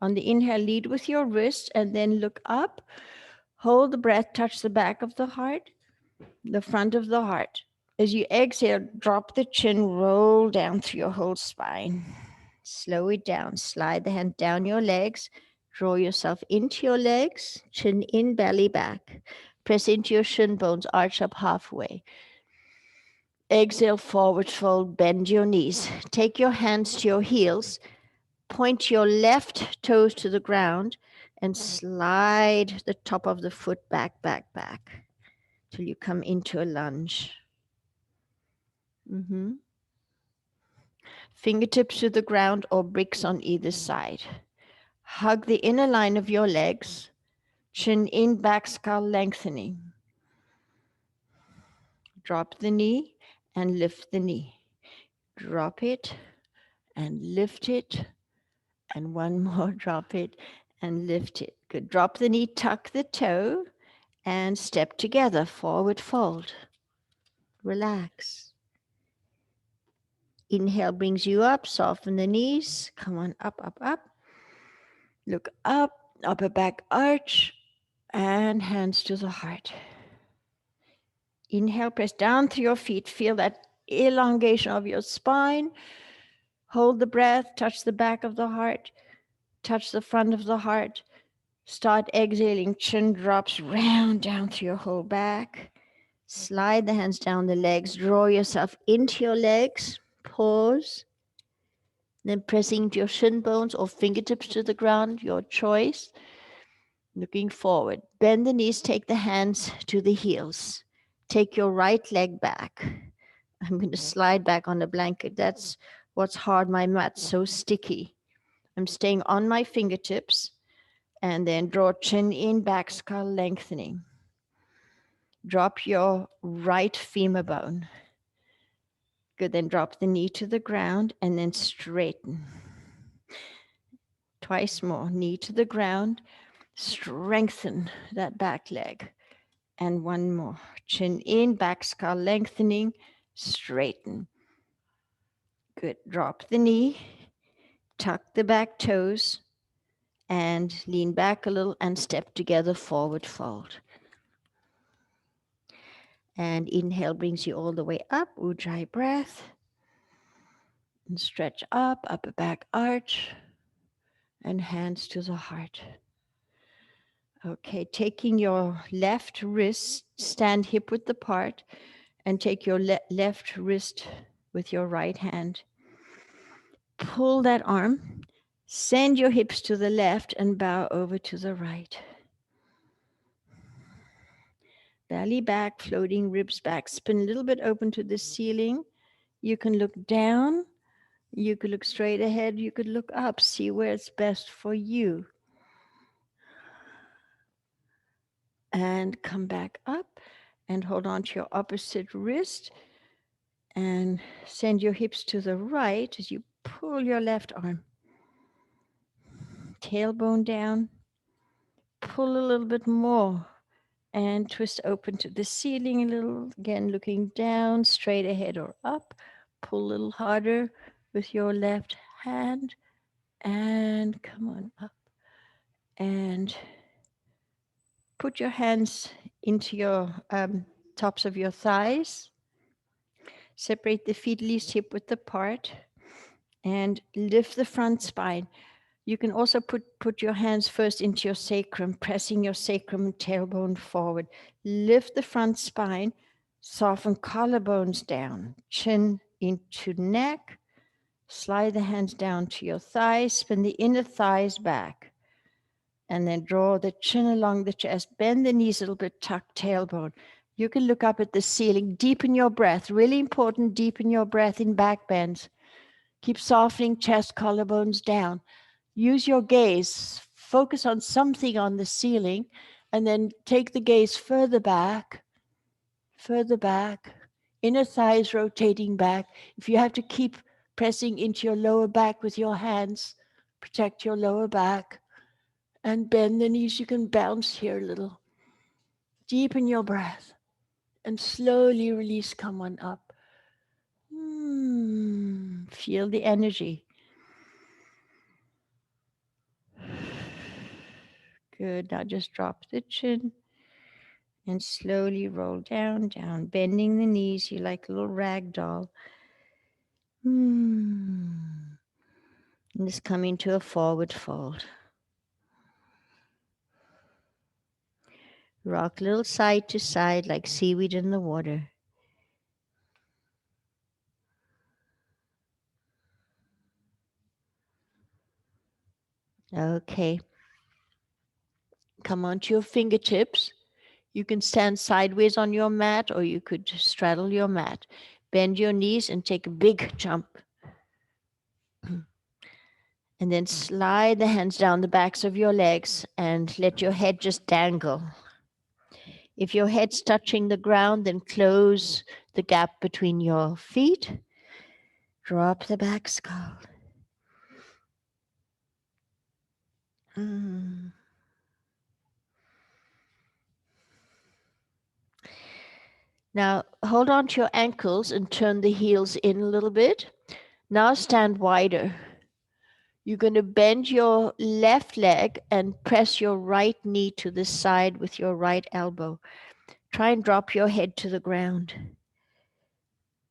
Speaker 1: On the inhale, lead with your wrist and then look up. Hold the breath, touch the back of the heart, the front of the heart. As you exhale, drop the chin, roll down through your whole spine. Slow it down. Slide the hand down your legs. Draw yourself into your legs, chin in, belly back. Press into your shin bones, arch up halfway. Exhale, forward fold, bend your knees. Take your hands to your heels. Point your left toes to the ground and slide the top of the foot back, back, back till you come into a lunge. Fingertips to the ground or bricks on either side. Hug the inner line of your legs. Chin in, back, skull lengthening. Drop the knee and lift the knee. Drop it and lift it. And one more, drop it and lift it. Good. Drop the knee, tuck the toe, and step together, forward fold. Relax. Inhale brings you up, soften the knees. Come on, up, up, up. Look up, upper back arch, and hands to the heart. Inhale, press down through your feet. Feel that elongation of your spine. Hold the breath, touch the back of the heart, touch the front of the heart. Start exhaling, chin drops round down through your whole back. Slide the hands down the legs, draw yourself into your legs, pause. Then pressing into your shin bones or fingertips to the ground, your choice. Looking forward. Bend the knees, take the hands to the heels. Take your right leg back. I'm going to slide back on the blanket. That's what's hard. My mat's so sticky. I'm staying on my fingertips and then draw chin in, back skull lengthening. Drop your right femur bone. Good, then drop the knee to the ground and then straighten. Twice more, knee to the ground, strengthen that back leg. And one more, chin in, back skull lengthening, straighten. Good, drop the knee, tuck the back toes, and lean back a little and step together, forward fold. And inhale brings you all the way up, Ujjayi breath. And stretch up, upper back arch, and hands to the heart. Okay, taking your left wrist, stand hip width apart, and take your left wrist with your right hand. Pull that arm Send your hips to the left and bow over to the right. Belly back, floating ribs back. Spin a little bit open to the ceiling. You can look down. You could look straight ahead. You could look up. See where it's best for you. And come back up and hold on to your opposite wrist. And send your hips to the right as you pull your left arm. Tailbone down. Pull a little bit more. And twist open to the ceiling a little. Again, looking down, straight ahead or up. Pull a little harder with your left hand. And come on up. And put your hands into your tops of your thighs. Separate the feet least hip width apart. And lift the front spine. You can also put your hands first into your sacrum, pressing your sacrum and tailbone forward. Lift the front spine, soften collarbones down, chin into neck. Slide the hands down to your thighs, spin the inner thighs back. And then draw the chin along the chest, bend the knees a little bit, tuck tailbone. You can look up at the ceiling, deepen your breath. Really important, deepen your breath in back bends. Keep softening chest, collarbones down. Use your gaze, focus on something on the ceiling, and then take the gaze further back, inner thighs rotating back. If you have to keep pressing into your lower back with your hands, protect your lower back, and bend the knees. You can bounce here a little. Deepen your breath, and slowly release, come on up. Feel the energy. Good, now just drop the chin and slowly roll down, bending the knees. You like a little rag doll. And just come into a forward fold. Rock a little side to side like seaweed in the water. Okay. Come onto your fingertips. You can stand sideways on your mat or you could straddle your mat. Bend your knees and take a big jump. And then slide the hands down the backs of your legs and let your head just dangle. If your head's touching the ground, then close the gap between your feet. Drop the back skull. Now, hold on to your ankles and turn the heels in a little bit. Now stand wider. You're going to bend your left leg and press your right knee to the side with your right elbow. Try and drop your head to the ground.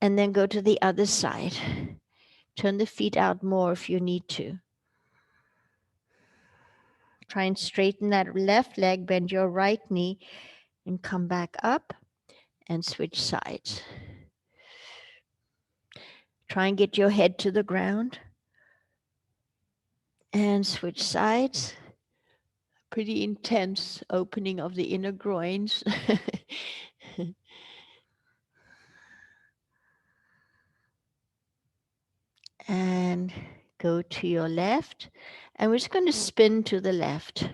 Speaker 1: And then go to the other side. Turn the feet out more if you need to. Try and straighten that left leg, bend your right knee, and come back up and switch sides. Try and get your head to the ground and switch sides. Pretty intense opening of the inner groins. And go to your left. And we're just going to spin to the left.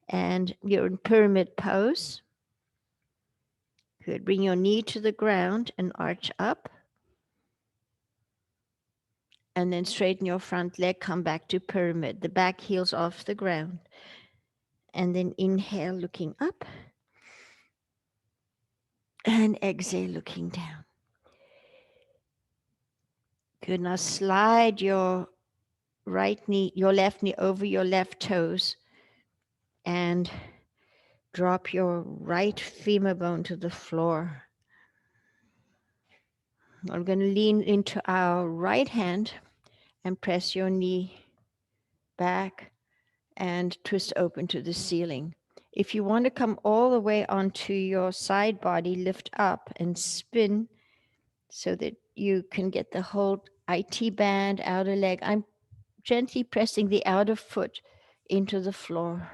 Speaker 1: And you're in pyramid pose. Good. Bring your knee to the ground and arch up. And then straighten your front leg, come back to pyramid. The back heels off the ground. And then inhale, looking up. And exhale, looking down. Good. Now slide your right knee, your left knee over your left toes. And drop your right femur bone to the floor. We're going to lean into our right hand and press your knee back and twist open to the ceiling. If you want to come all the way onto your side body, lift up and spin so that you can get the whole IT band, outer leg. I'm gently pressing the outer foot into the floor.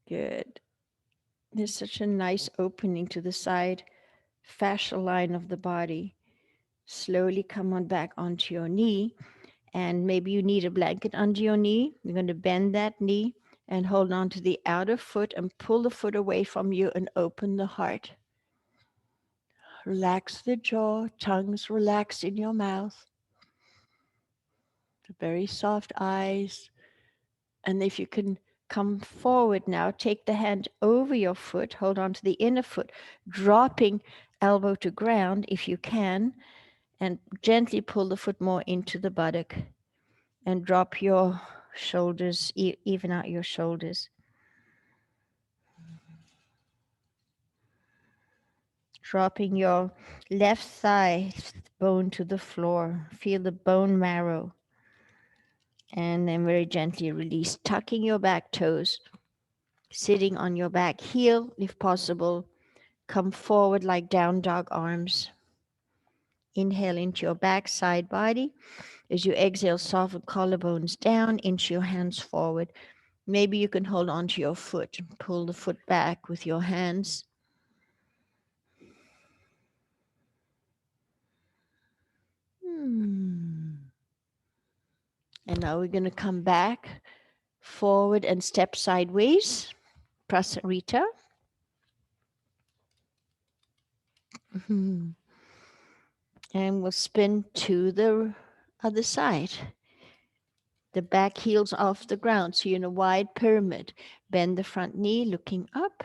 Speaker 1: Good. There's such a nice opening to the side fascial line of the body. Slowly come on back onto your knee, and maybe you need a blanket under your knee. You're going to bend that knee and hold on to the outer foot and pull the foot away from you and open the heart. Relax the jaw, tongues relax in your mouth. The very soft eyes. And if you can come forward now, take the hand over your foot, hold on to the inner foot, dropping elbow to ground if you can, and gently pull the foot more into the buttock and drop your shoulders, even out your shoulders. Dropping your left thigh bone to the floor. Feel the bone marrow. And then very gently release, tucking your back toes, sitting on your back heel if possible. Come forward like down dog arms. Inhale into your back side body. As you exhale, soften collarbones down, inch your hands forward. Maybe you can hold onto your foot, pull the foot back with your hands. And now we're going to come back, forward and step sideways, Prasarita. And we'll spin to the other side. The back heels off the ground, so you're in a wide pyramid. Bend the front knee, looking up.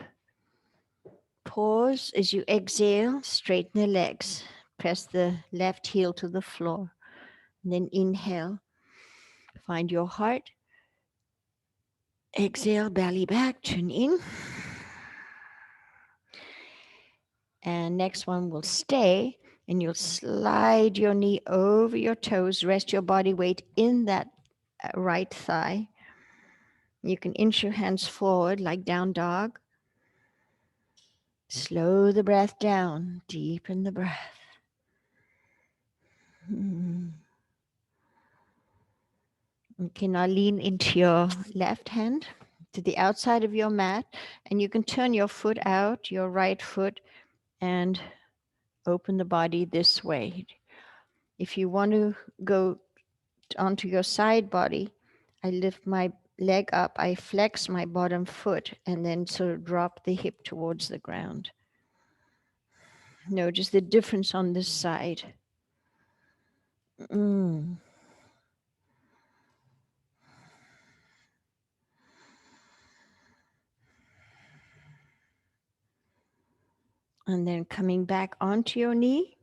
Speaker 1: Pause as you exhale, straighten the legs. Press the left heel to the floor. And then inhale. Find your heart. Exhale, belly back, tune in. And next one will stay, and you'll slide your knee over your toes, rest your body weight in that right thigh. You can inch your hands forward like down dog. Slow the breath down, deepen the breath. Okay, now lean into your left hand to the outside of your mat, and you can turn your foot out, your right foot, and open the body this way. If you want to go onto your side body, I lift my leg up, I flex my bottom foot, and then sort of drop the hip towards the ground. Notice the difference on this side. And then coming back onto your knee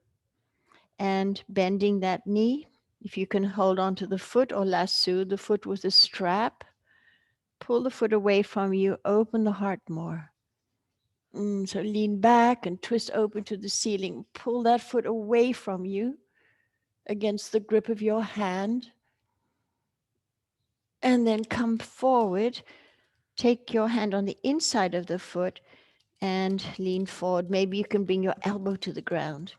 Speaker 1: and bending that knee. If you can hold on to the foot or lasso the foot with a strap, pull the foot away from you, open the heart more. So lean back and twist open to the ceiling. Pull that foot away from you against the grip of your hand. And then come forward. Take your hand on the inside of the foot and lean forward. Maybe you can bring your elbow to the ground.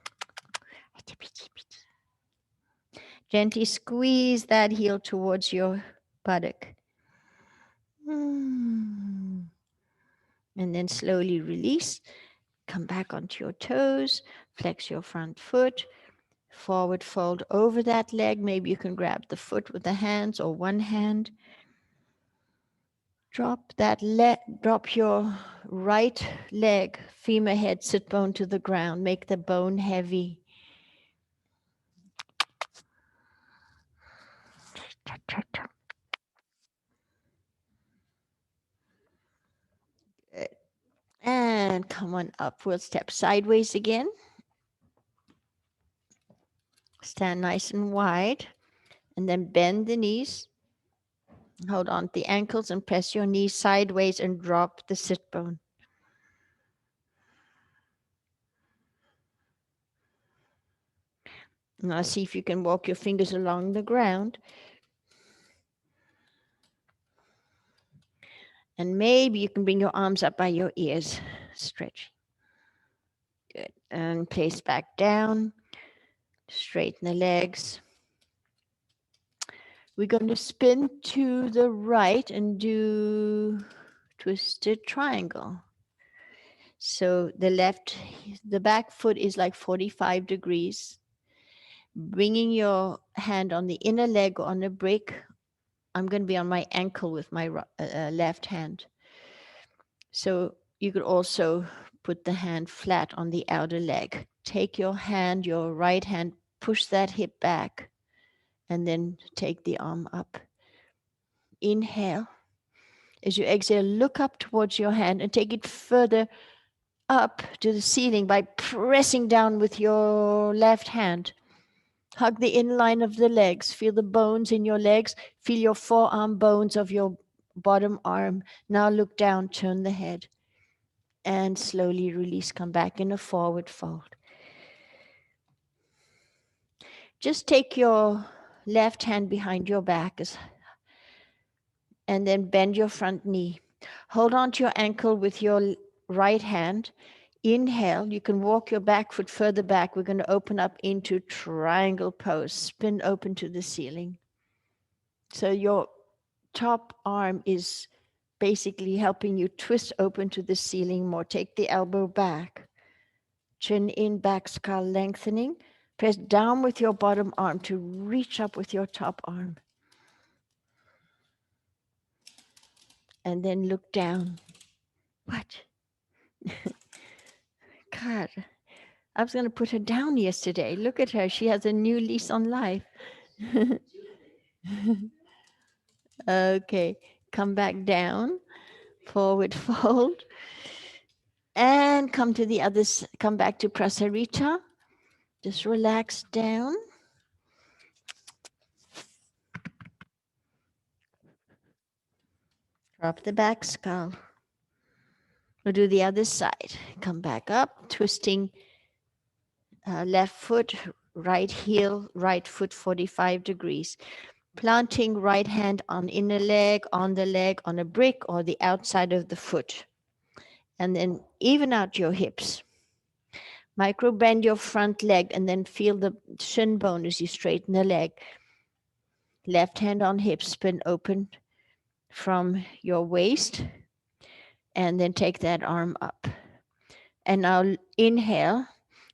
Speaker 1: Gently squeeze that heel towards your buttock. And then slowly release. Come back onto your toes. Flex your front foot. Forward fold over that leg. Maybe you can grab the foot with the hands or one hand. Drop that drop your right leg, femur head, sit bone to the ground. Make the bone heavy. Good. And come on up. We'll step sideways again. Stand nice and wide. And then bend the knees. Hold on to the ankles and press your knees sideways and drop the sit bone. Now see if you can walk your fingers along the ground. And maybe you can bring your arms up by your ears. Stretch. Good. And place back down. Straighten the legs. We're going to spin to the right and do twisted triangle. So the back foot is like 45 degrees. Bringing your hand on the inner leg or on the brick. I'm going to be on my ankle with my left hand. So you could also put the hand flat on the outer leg. Take your hand, your right hand, push that hip back, and then take the arm up. Inhale. As you exhale, look up towards your hand and take it further up to the ceiling by pressing down with your left hand. Hug the inline of the legs. Feel the bones in your legs. Feel your forearm bones of your bottom arm. Now look down, turn the head, and slowly release. Come back in a forward fold. Just take your left hand behind your back and then bend your front knee. Hold on to your ankle with your right hand. Inhale. You can walk your back foot further back. We're going to open up into triangle pose. Spin open to the ceiling. So your top arm is basically helping you twist open to the ceiling more. Take the elbow back. Chin in, back skull lengthening. Press down with your bottom arm to reach up with your top arm. And then look down. What? God, I was going to put her down yesterday. Look at her. She has a new lease on life. Okay, come back down. Forward fold. And come to the other side. Come back to Prasarita. Just relax down. Drop the back skull. We'll do the other side. Come back up, twisting left foot, right heel, right foot 45 degrees. Planting right hand on inner leg, on the leg, on a brick or the outside of the foot. And then even out your hips. Micro bend your front leg and then feel the shin bone as you straighten the leg. Left hand on hip, spin open from your waist. And then take that arm up. And now inhale.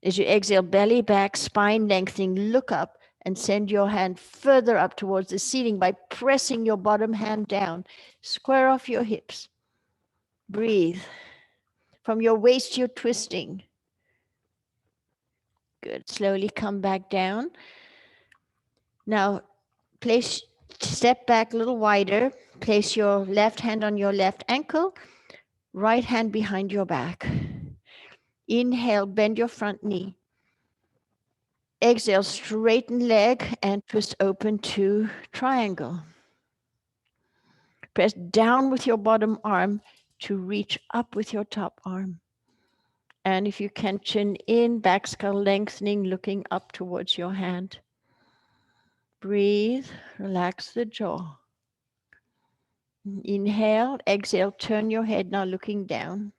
Speaker 1: As you exhale, belly back, spine lengthening, look up and send your hand further up towards the ceiling by pressing your bottom hand down. Square off your hips. Breathe. From your waist, you're twisting. Good. Slowly come back down. Now, step back a little wider. Place your left hand on your left ankle, right hand behind your back. Inhale, bend your front knee. Exhale, straighten leg and twist open to triangle. Press down with your bottom arm to reach up with your top arm. And if you can, chin in, back skull lengthening, looking up towards your hand. Breathe, relax the jaw. Inhale, exhale, turn your head now looking down.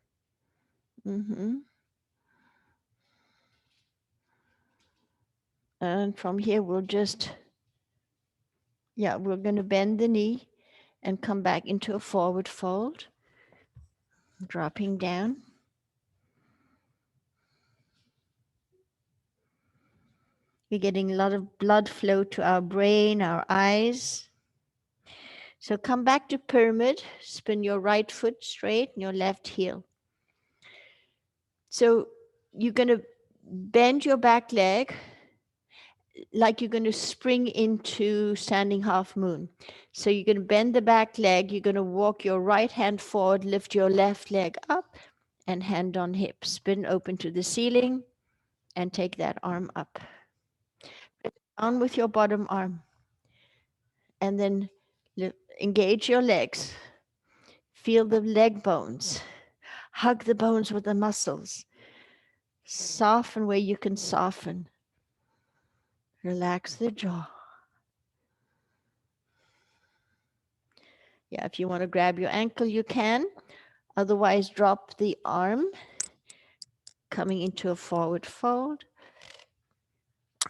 Speaker 1: And from here, we're going to bend the knee and come back into a forward fold. Dropping down. We're getting a lot of blood flow to our brain, our eyes. So come back to pyramid, spin your right foot straight and your left heel. So you're going to bend your back leg like you're going to spring into standing half moon. So you're going to bend the back leg, you're going to walk your right hand forward, lift your left leg up and hand on hip. Spin open to the ceiling and take that arm up. On with your bottom arm. And then engage your legs. Feel the leg bones. Hug the bones with the muscles. Soften where you can soften. Relax the jaw. Yeah, if you want to grab your ankle, you can. Otherwise, drop the arm. coming into a forward fold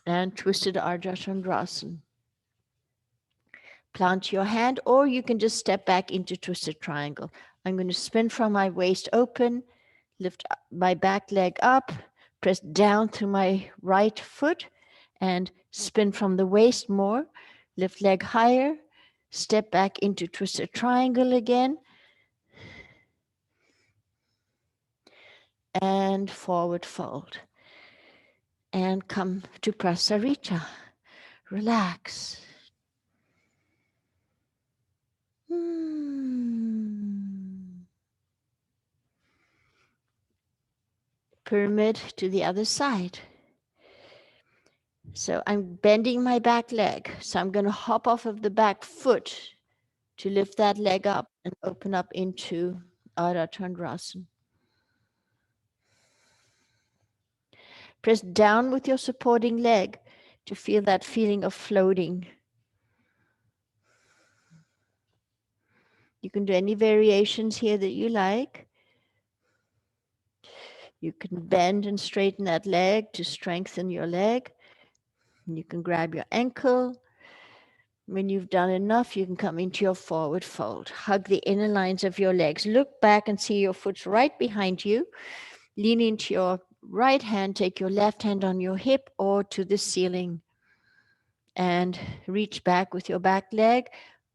Speaker 1: and twisted Ardha Chandrasana. Plant your hand, or you can just step back into twisted triangle. I'm going to spin from my waist open, lift my back leg up, press down through my right foot, and spin from the waist more. Lift leg higher, step back into twisted triangle again, and forward fold. And come to Prasarita. Relax. Pyramid to the other side. So I'm bending my back leg. So I'm going to hop off of the back foot to lift that leg up and open up into Ardha Chandrasana. Press down with your supporting leg to feel that feeling of floating. You can do any variations here that you like. You can bend and straighten that leg to strengthen your leg. You can grab your ankle. When you've done enough, you can come into your forward fold. Hug the inner lines of your legs. Look back and see your foot's right behind you. Lean into your right hand. Take your left hand on your hip or to the ceiling. And reach back with your back leg.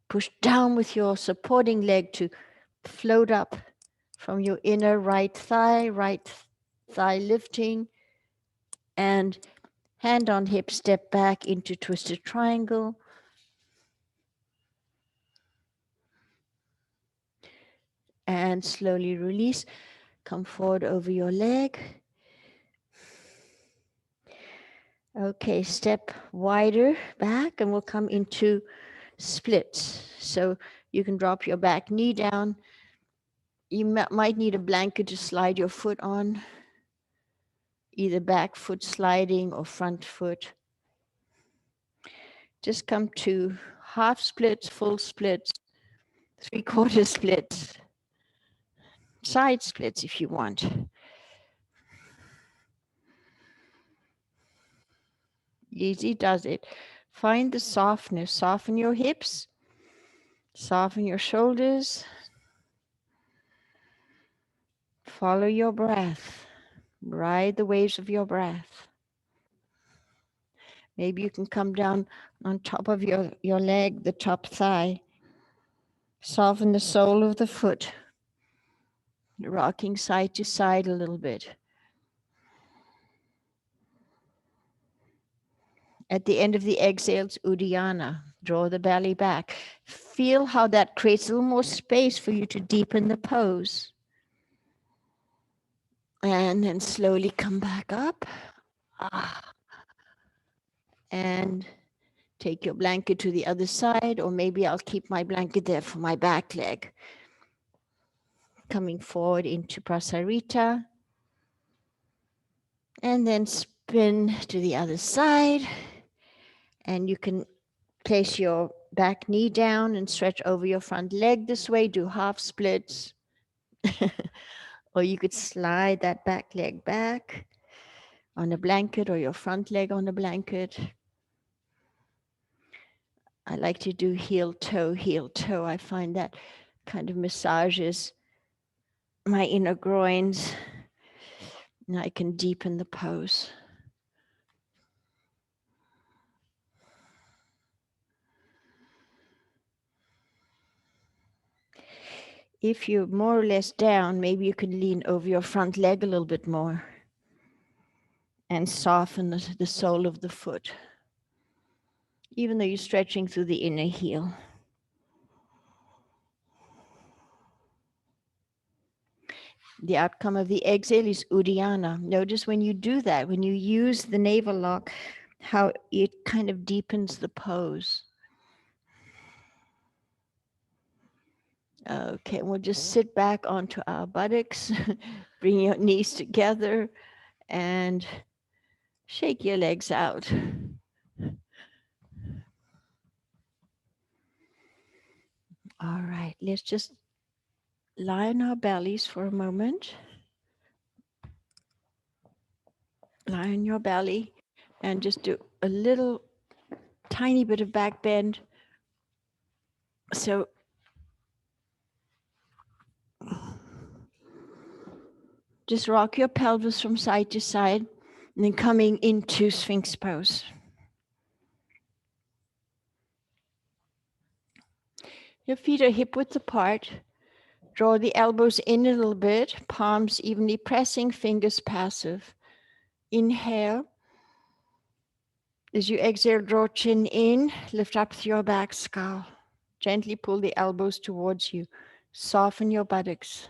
Speaker 1: Push down with your supporting leg to float up from your inner right thigh lifting. And hand on hip, step back into twisted triangle. And slowly release. Come forward over your leg. Okay, step wider back and we'll come into splits. So you can drop your back knee down. You might need a blanket to slide your foot on, either back foot sliding or front foot. Just come to half splits, full splits, 3/4 splits, side splits if you want. Easy does it. Find the softness. Soften your hips. Soften your shoulders. Follow your breath. Ride the waves of your breath. Maybe you can come down on top of your leg, the top thigh. Soften the sole of the foot. Rocking side to side a little bit. At the end of the exhale, it's Uddiyana. Draw the belly back. Feel how that creates a little more space for you to deepen the pose. And then slowly come back up. And take your blanket to the other side, or maybe I'll keep my blanket there for my back leg. Coming forward into Prasarita. And then spin to the other side. And you can place your back knee down and stretch over your front leg this way. Do half splits. Or you could slide that back leg back on a blanket or your front leg on a blanket. I like to do heel toe, heel toe. I find that kind of massages my inner groins and I can deepen the pose. If you're more or less down, maybe you can lean over your front leg a little bit more and soften the sole of the foot, even though you're stretching through the inner heel. The outcome of the exhale is Uddiyana. Notice when you do that, when you use the navel lock, how it kind of deepens the pose. Okay, we'll just sit back onto our buttocks, bring your knees together, and shake your legs out. All right, let's just lie on our bellies for a moment. Lie on your belly and just do a little tiny bit of back bend. So just rock your pelvis from side to side and then coming into Sphinx pose. Your feet are hip width apart. Draw the elbows in a little bit, palms evenly pressing, fingers passive. Inhale. As you exhale, draw chin in, lift up through your back skull. Gently pull the elbows towards you. Soften your buttocks.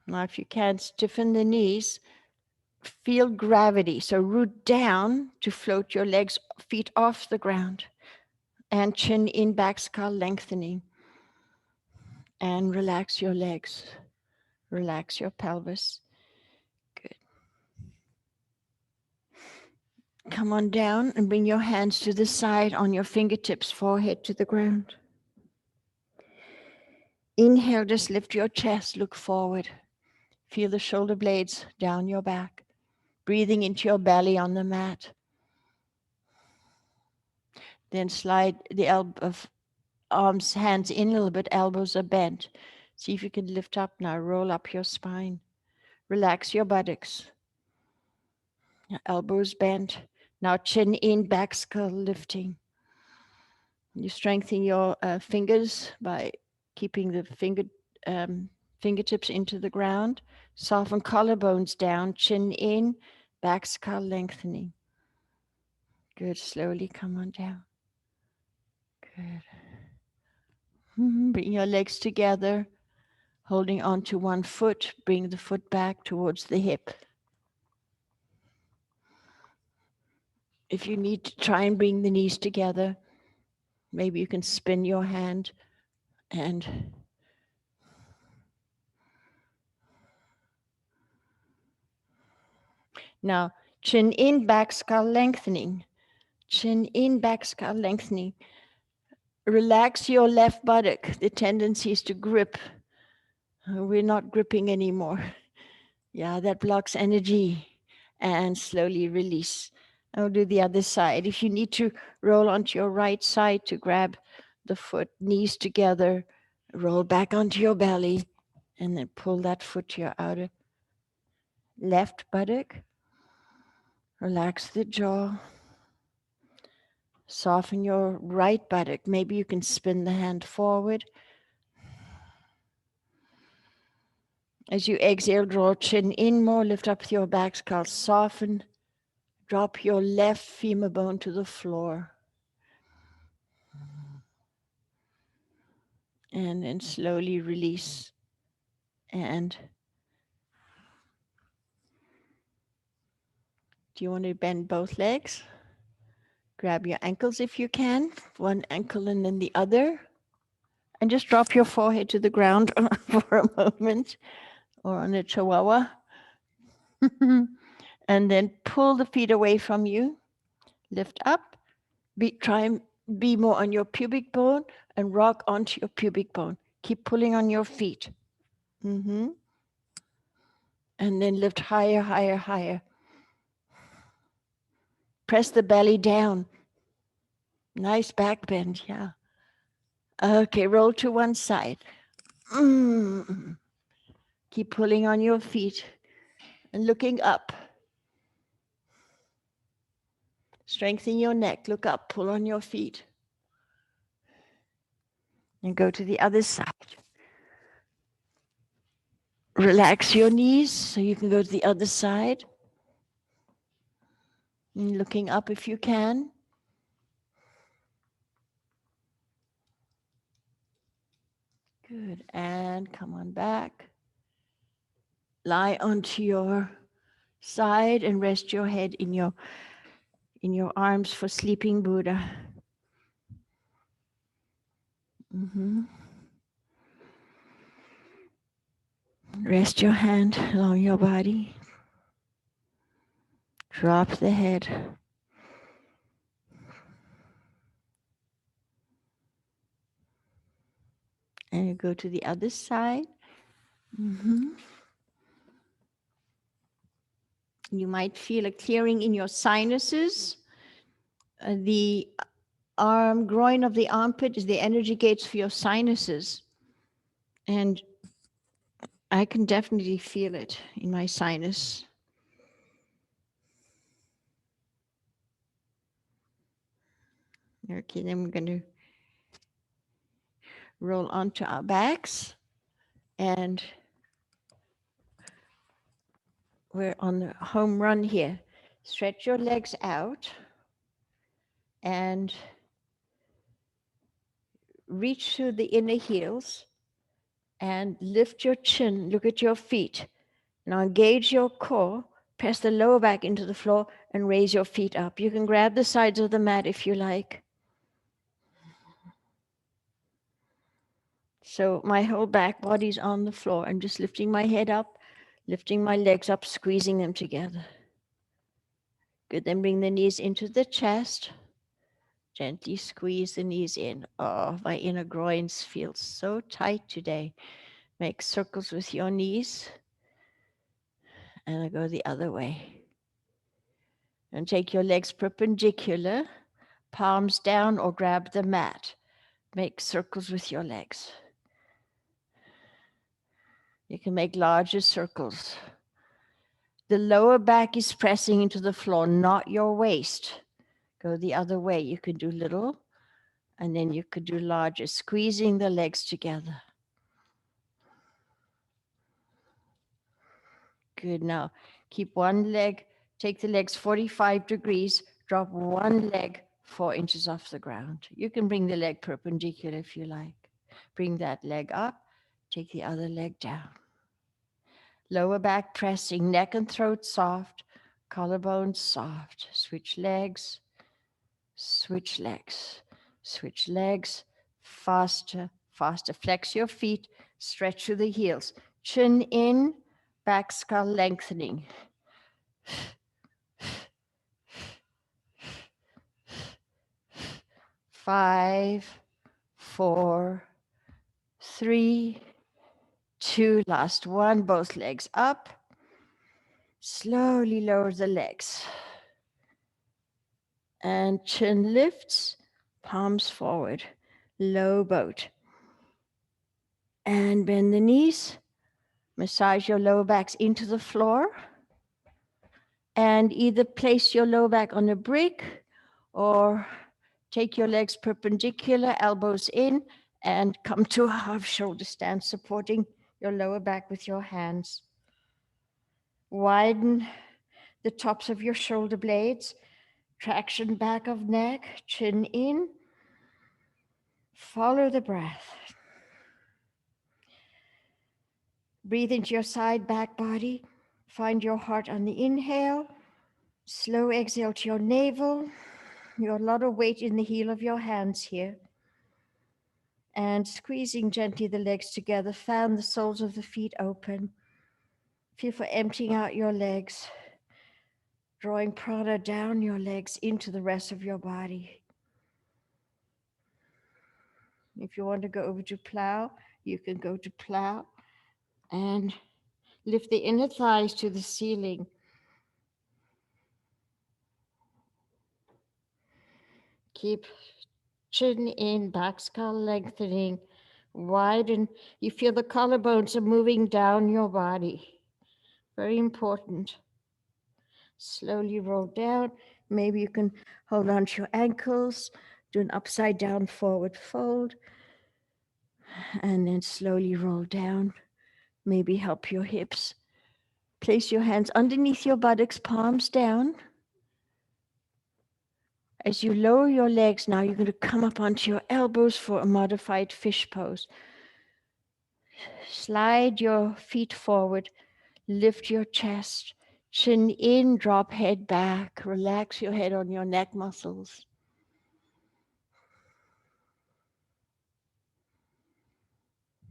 Speaker 1: Now, if you can, stiffen the knees. Feel gravity. So root down to float your legs, feet off the ground. And chin in, back skull lengthening. And relax your legs. Relax your pelvis. Good. Come on down and bring your hands to the side on your fingertips, forehead to the ground. Inhale, just lift your chest, look forward. Feel the shoulder blades down your back. Breathing into your belly on the mat. Then slide the arms, hands in a little bit, elbows are bent. See if you can lift up now, roll up your spine. Relax your buttocks. Elbows bent. Now chin in, back skull lifting. You strengthen your fingers by keeping the fingertips into the ground. Soften collarbones down, chin in, back skull lengthening. Good. Slowly come on down. Good. Bring your legs together, holding on to one foot. Bring the foot back towards the hip. If you need to try and bring the knees together, maybe you can spin your hand and now chin in, back skull lengthening. Chin in, back skull lengthening. Relax your left buttock. The tendency is to grip. We're not gripping anymore. Yeah, that blocks energy. And slowly release. I'll do the other side. If you need to roll onto your right side to grab the foot, knees together, roll back onto your belly, and then pull that foot to your outer left buttock. Relax the jaw. Soften your right buttock. Maybe you can spin the hand forward. As you exhale, draw chin in more, lift up your back skull, soften. Drop your left femur bone to the floor. And then slowly release. And do you want to bend both legs? Grab your ankles if you can, one ankle and then the other. And just drop your forehead to the ground for a moment, or on a chihuahua. And then pull the feet away from you. Lift up. Try and be more on your pubic bone and rock onto your pubic bone. Keep pulling on your feet. And then lift higher, higher, higher. Press the belly down. Nice back bend, yeah. Okay, roll to one side. Keep pulling on your feet and looking up. Strengthen your neck. Look up, pull on your feet. And go to the other side. Relax your knees so you can go to the other side. And looking up if you can. Good. And come on back. Lie onto your side and rest your head in your arms for sleeping Buddha. Rest your hand along your body. Drop the head. And you go to the other side. Mhm. You might feel a clearing in your sinuses. The groin of the armpit is the energy gates for your sinuses. And I can definitely feel it in my sinus. Okay, then we're going to roll onto our backs, and we're on the home run here. Stretch your legs out and reach through the inner heels and lift your chin. Look at your feet. Now engage your core. Press the lower back into the floor and raise your feet up. You can grab the sides of the mat if you like. So my whole back body's on the floor. I'm just lifting my head up, lifting my legs up, squeezing them together. Good. Then bring the knees into the chest. Gently squeeze the knees in. Oh, my inner groins feel so tight today. Make circles with your knees. And I go the other way. And take your legs perpendicular, palms down or grab the mat. Make circles with your legs. You can make larger circles. The lower back is pressing into the floor, not your waist. Go the other way. You can do little, and then you could do larger, squeezing the legs together. Good. Now, keep one leg, take the legs 45 degrees, drop one leg 4 inches off the ground. You can bring the leg perpendicular if you like. Bring that leg up, take the other leg down. Lower back pressing, neck and throat soft, collarbones soft. Switch legs, switch legs, switch legs, faster, faster. Flex your feet, stretch through the heels. Chin in, back skull lengthening. 5, 4, 3, 2, last one, both legs up. Slowly lower the legs. And chin lifts, palms forward, low boat. And bend the knees, massage your lower backs into the floor. And either place your lower back on a brick or take your legs perpendicular, elbows in, and come to a half shoulder stand, supporting your lower back with your hands. Widen the tops of your shoulder blades, traction back of neck, chin in. Follow the breath. Breathe into your side back body. Find your heart on the inhale. Slow exhale to your navel. You have a lot of weight in the heel of your hands here. And squeezing gently the legs together, fan the soles of the feet open. Feel for emptying out your legs, drawing prana down your legs into the rest of your body. If you want to go over to plow, you can go to plow and lift the inner thighs to the ceiling. Keep chin in, back skull lengthening, widen. You feel the collarbones are moving down your body. Very important. Slowly roll down. Maybe you can hold on to your ankles, do an upside down forward fold, and then slowly roll down. Maybe help your hips. Place your hands underneath your buttocks, palms down. As you lower your legs now, you're going to come up onto your elbows for a modified fish pose. Slide your feet forward, lift your chest, chin in, drop head back, relax your head on your neck muscles.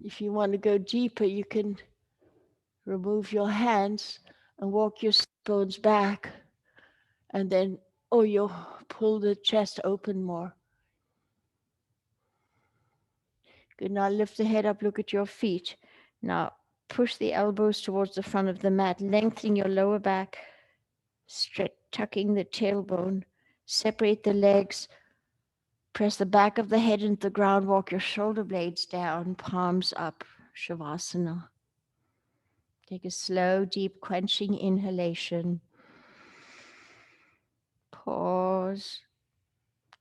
Speaker 1: If you want to go deeper, you can remove your hands and walk your bones back, and then, you'll pull the chest open more. Good. Now lift the head up, look at your feet. Now Push the elbows towards the front of the mat, lengthening your lower back, tucking the tailbone, separate the legs, press the back of the head into the ground, walk your shoulder blades down, palms up, Shavasana. Take a slow, deep, quenching inhalation. Pause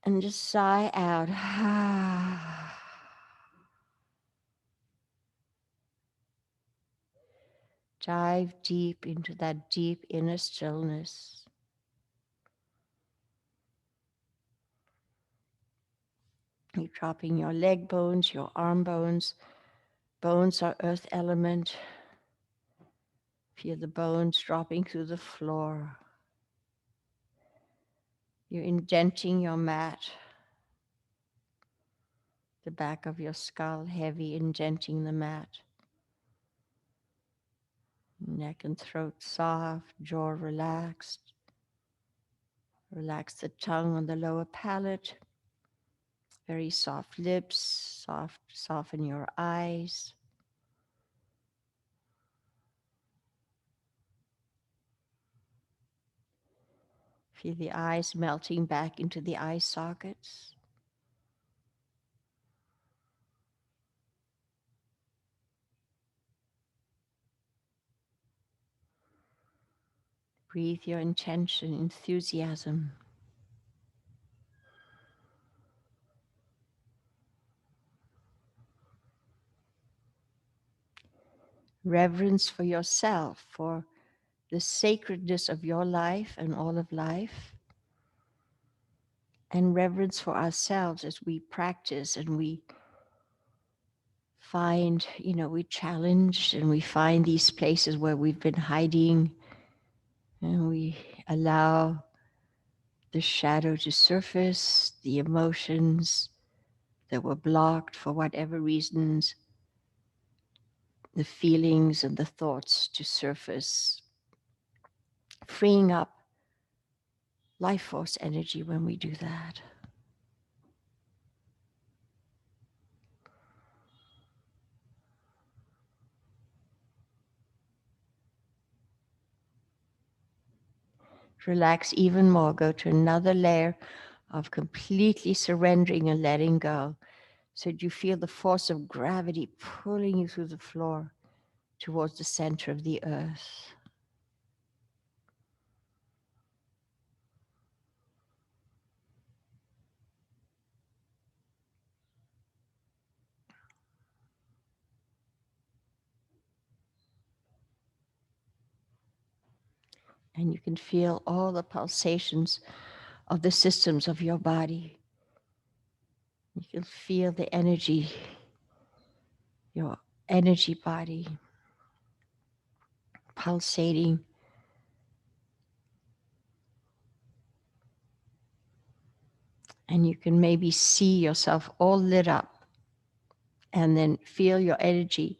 Speaker 1: and just sigh out. Dive deep into that deep inner stillness. You're dropping your leg bones, your arm bones. Bones are earth element. Feel the bones dropping through the floor. You're indenting your mat. The back of your skull heavy, indenting the mat. Neck and throat soft, jaw relaxed. Relax the tongue on the lower palate. Very soft lips, soften your eyes. Feel the eyes melting back into the eye sockets. Breathe your intention, enthusiasm. Reverence for yourself, for the sacredness of your life and all of life. And reverence for ourselves as we practice and we find, we challenge and we find these places where we've been hiding, and we allow the shadow to surface, the emotions that were blocked for whatever reasons, the feelings and the thoughts to surface, freeing up life force energy when we do that. Relax even more. Go to another layer of completely surrendering and letting go. So you feel the force of gravity pulling you through the floor towards the center of the earth. And you can feel all the pulsations of the systems of your body. You can feel the energy, your energy body pulsating. And you can maybe see yourself all lit up, and then feel your energy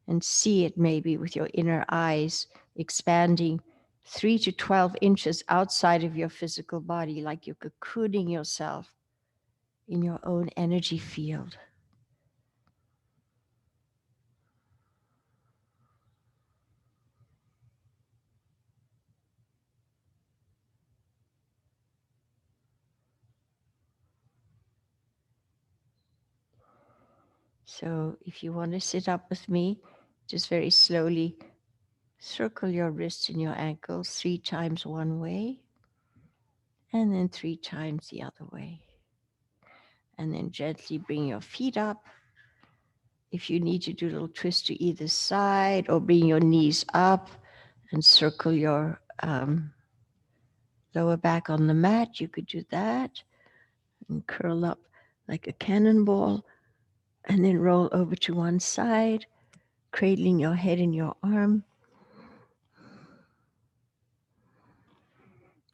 Speaker 1: and see it maybe with your inner eyes expanding 3 to 12 inches outside of your physical body, like you're cocooning yourself in your own energy field. So if you want to sit up with me, just very slowly circle your wrists and your ankles 3 times one way, and then 3 times the other way. And then gently bring your feet up. If you need to do a little twist to either side, or bring your knees up and circle your lower back on the mat, you could do that. And curl up like a cannonball, and then roll over to one side, cradling your head in your arm.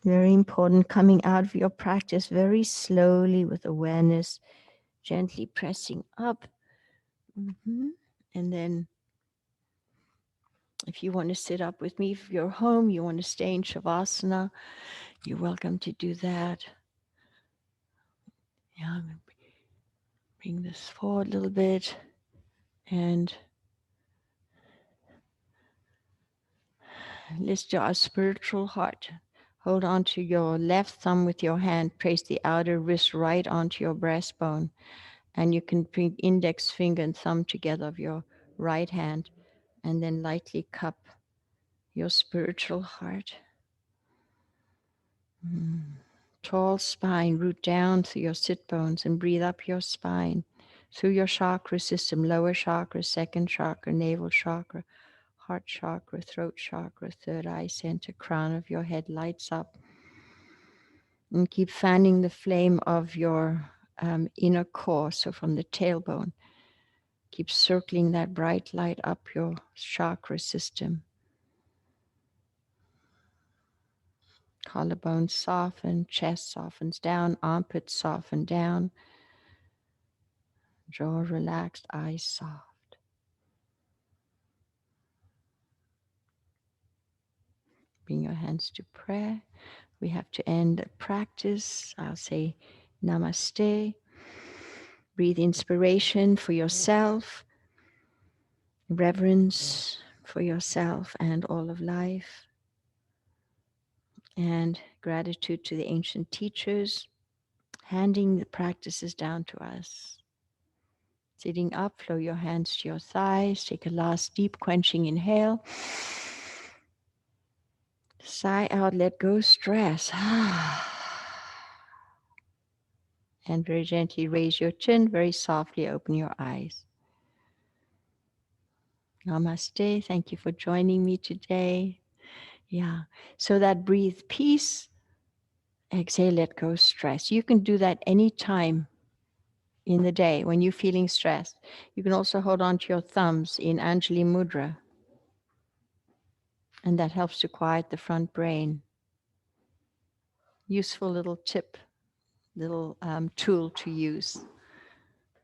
Speaker 1: Very important, coming out of your practice very slowly with awareness, gently pressing up. And then if you want to sit up with me, if you're home, you want to stay in Shavasana, you're welcome to do that. Yeah, I'm going to bring this forward a little bit. And Lift your spiritual heart. Hold on to your left thumb with your hand. Place the outer wrist right onto your breastbone. And you can bring index finger and thumb together of your right hand and then lightly cup your spiritual heart. Tall spine, root down through your sit bones and breathe up your spine through your chakra system, lower chakra, second chakra, navel chakra, heart chakra, throat chakra, third eye center, crown of your head lights up. And keep fanning the flame of your inner core, so from the tailbone. Keep circling that bright light up your chakra system. Collarbone soften, chest softens down, armpits soften down. Jaw relaxed, eyes soft. Bring your hands to prayer. We have to end the practice. I'll say namaste. Breathe inspiration for yourself, reverence for yourself and all of life, and gratitude to the ancient teachers, handing the practices down to us. Sitting up, flow your hands to your thighs. Take a last deep quenching inhale. Sigh out, let go stress. And very gently raise your chin, very softly open your eyes. Namaste. Thank you for joining me today. Yeah. So that breathe peace, exhale, let go stress. You can do that anytime in the day when you're feeling stressed. You can also hold on to your thumbs in Anjali Mudra. And that helps to quiet the front brain. Useful little tip, little tool to use.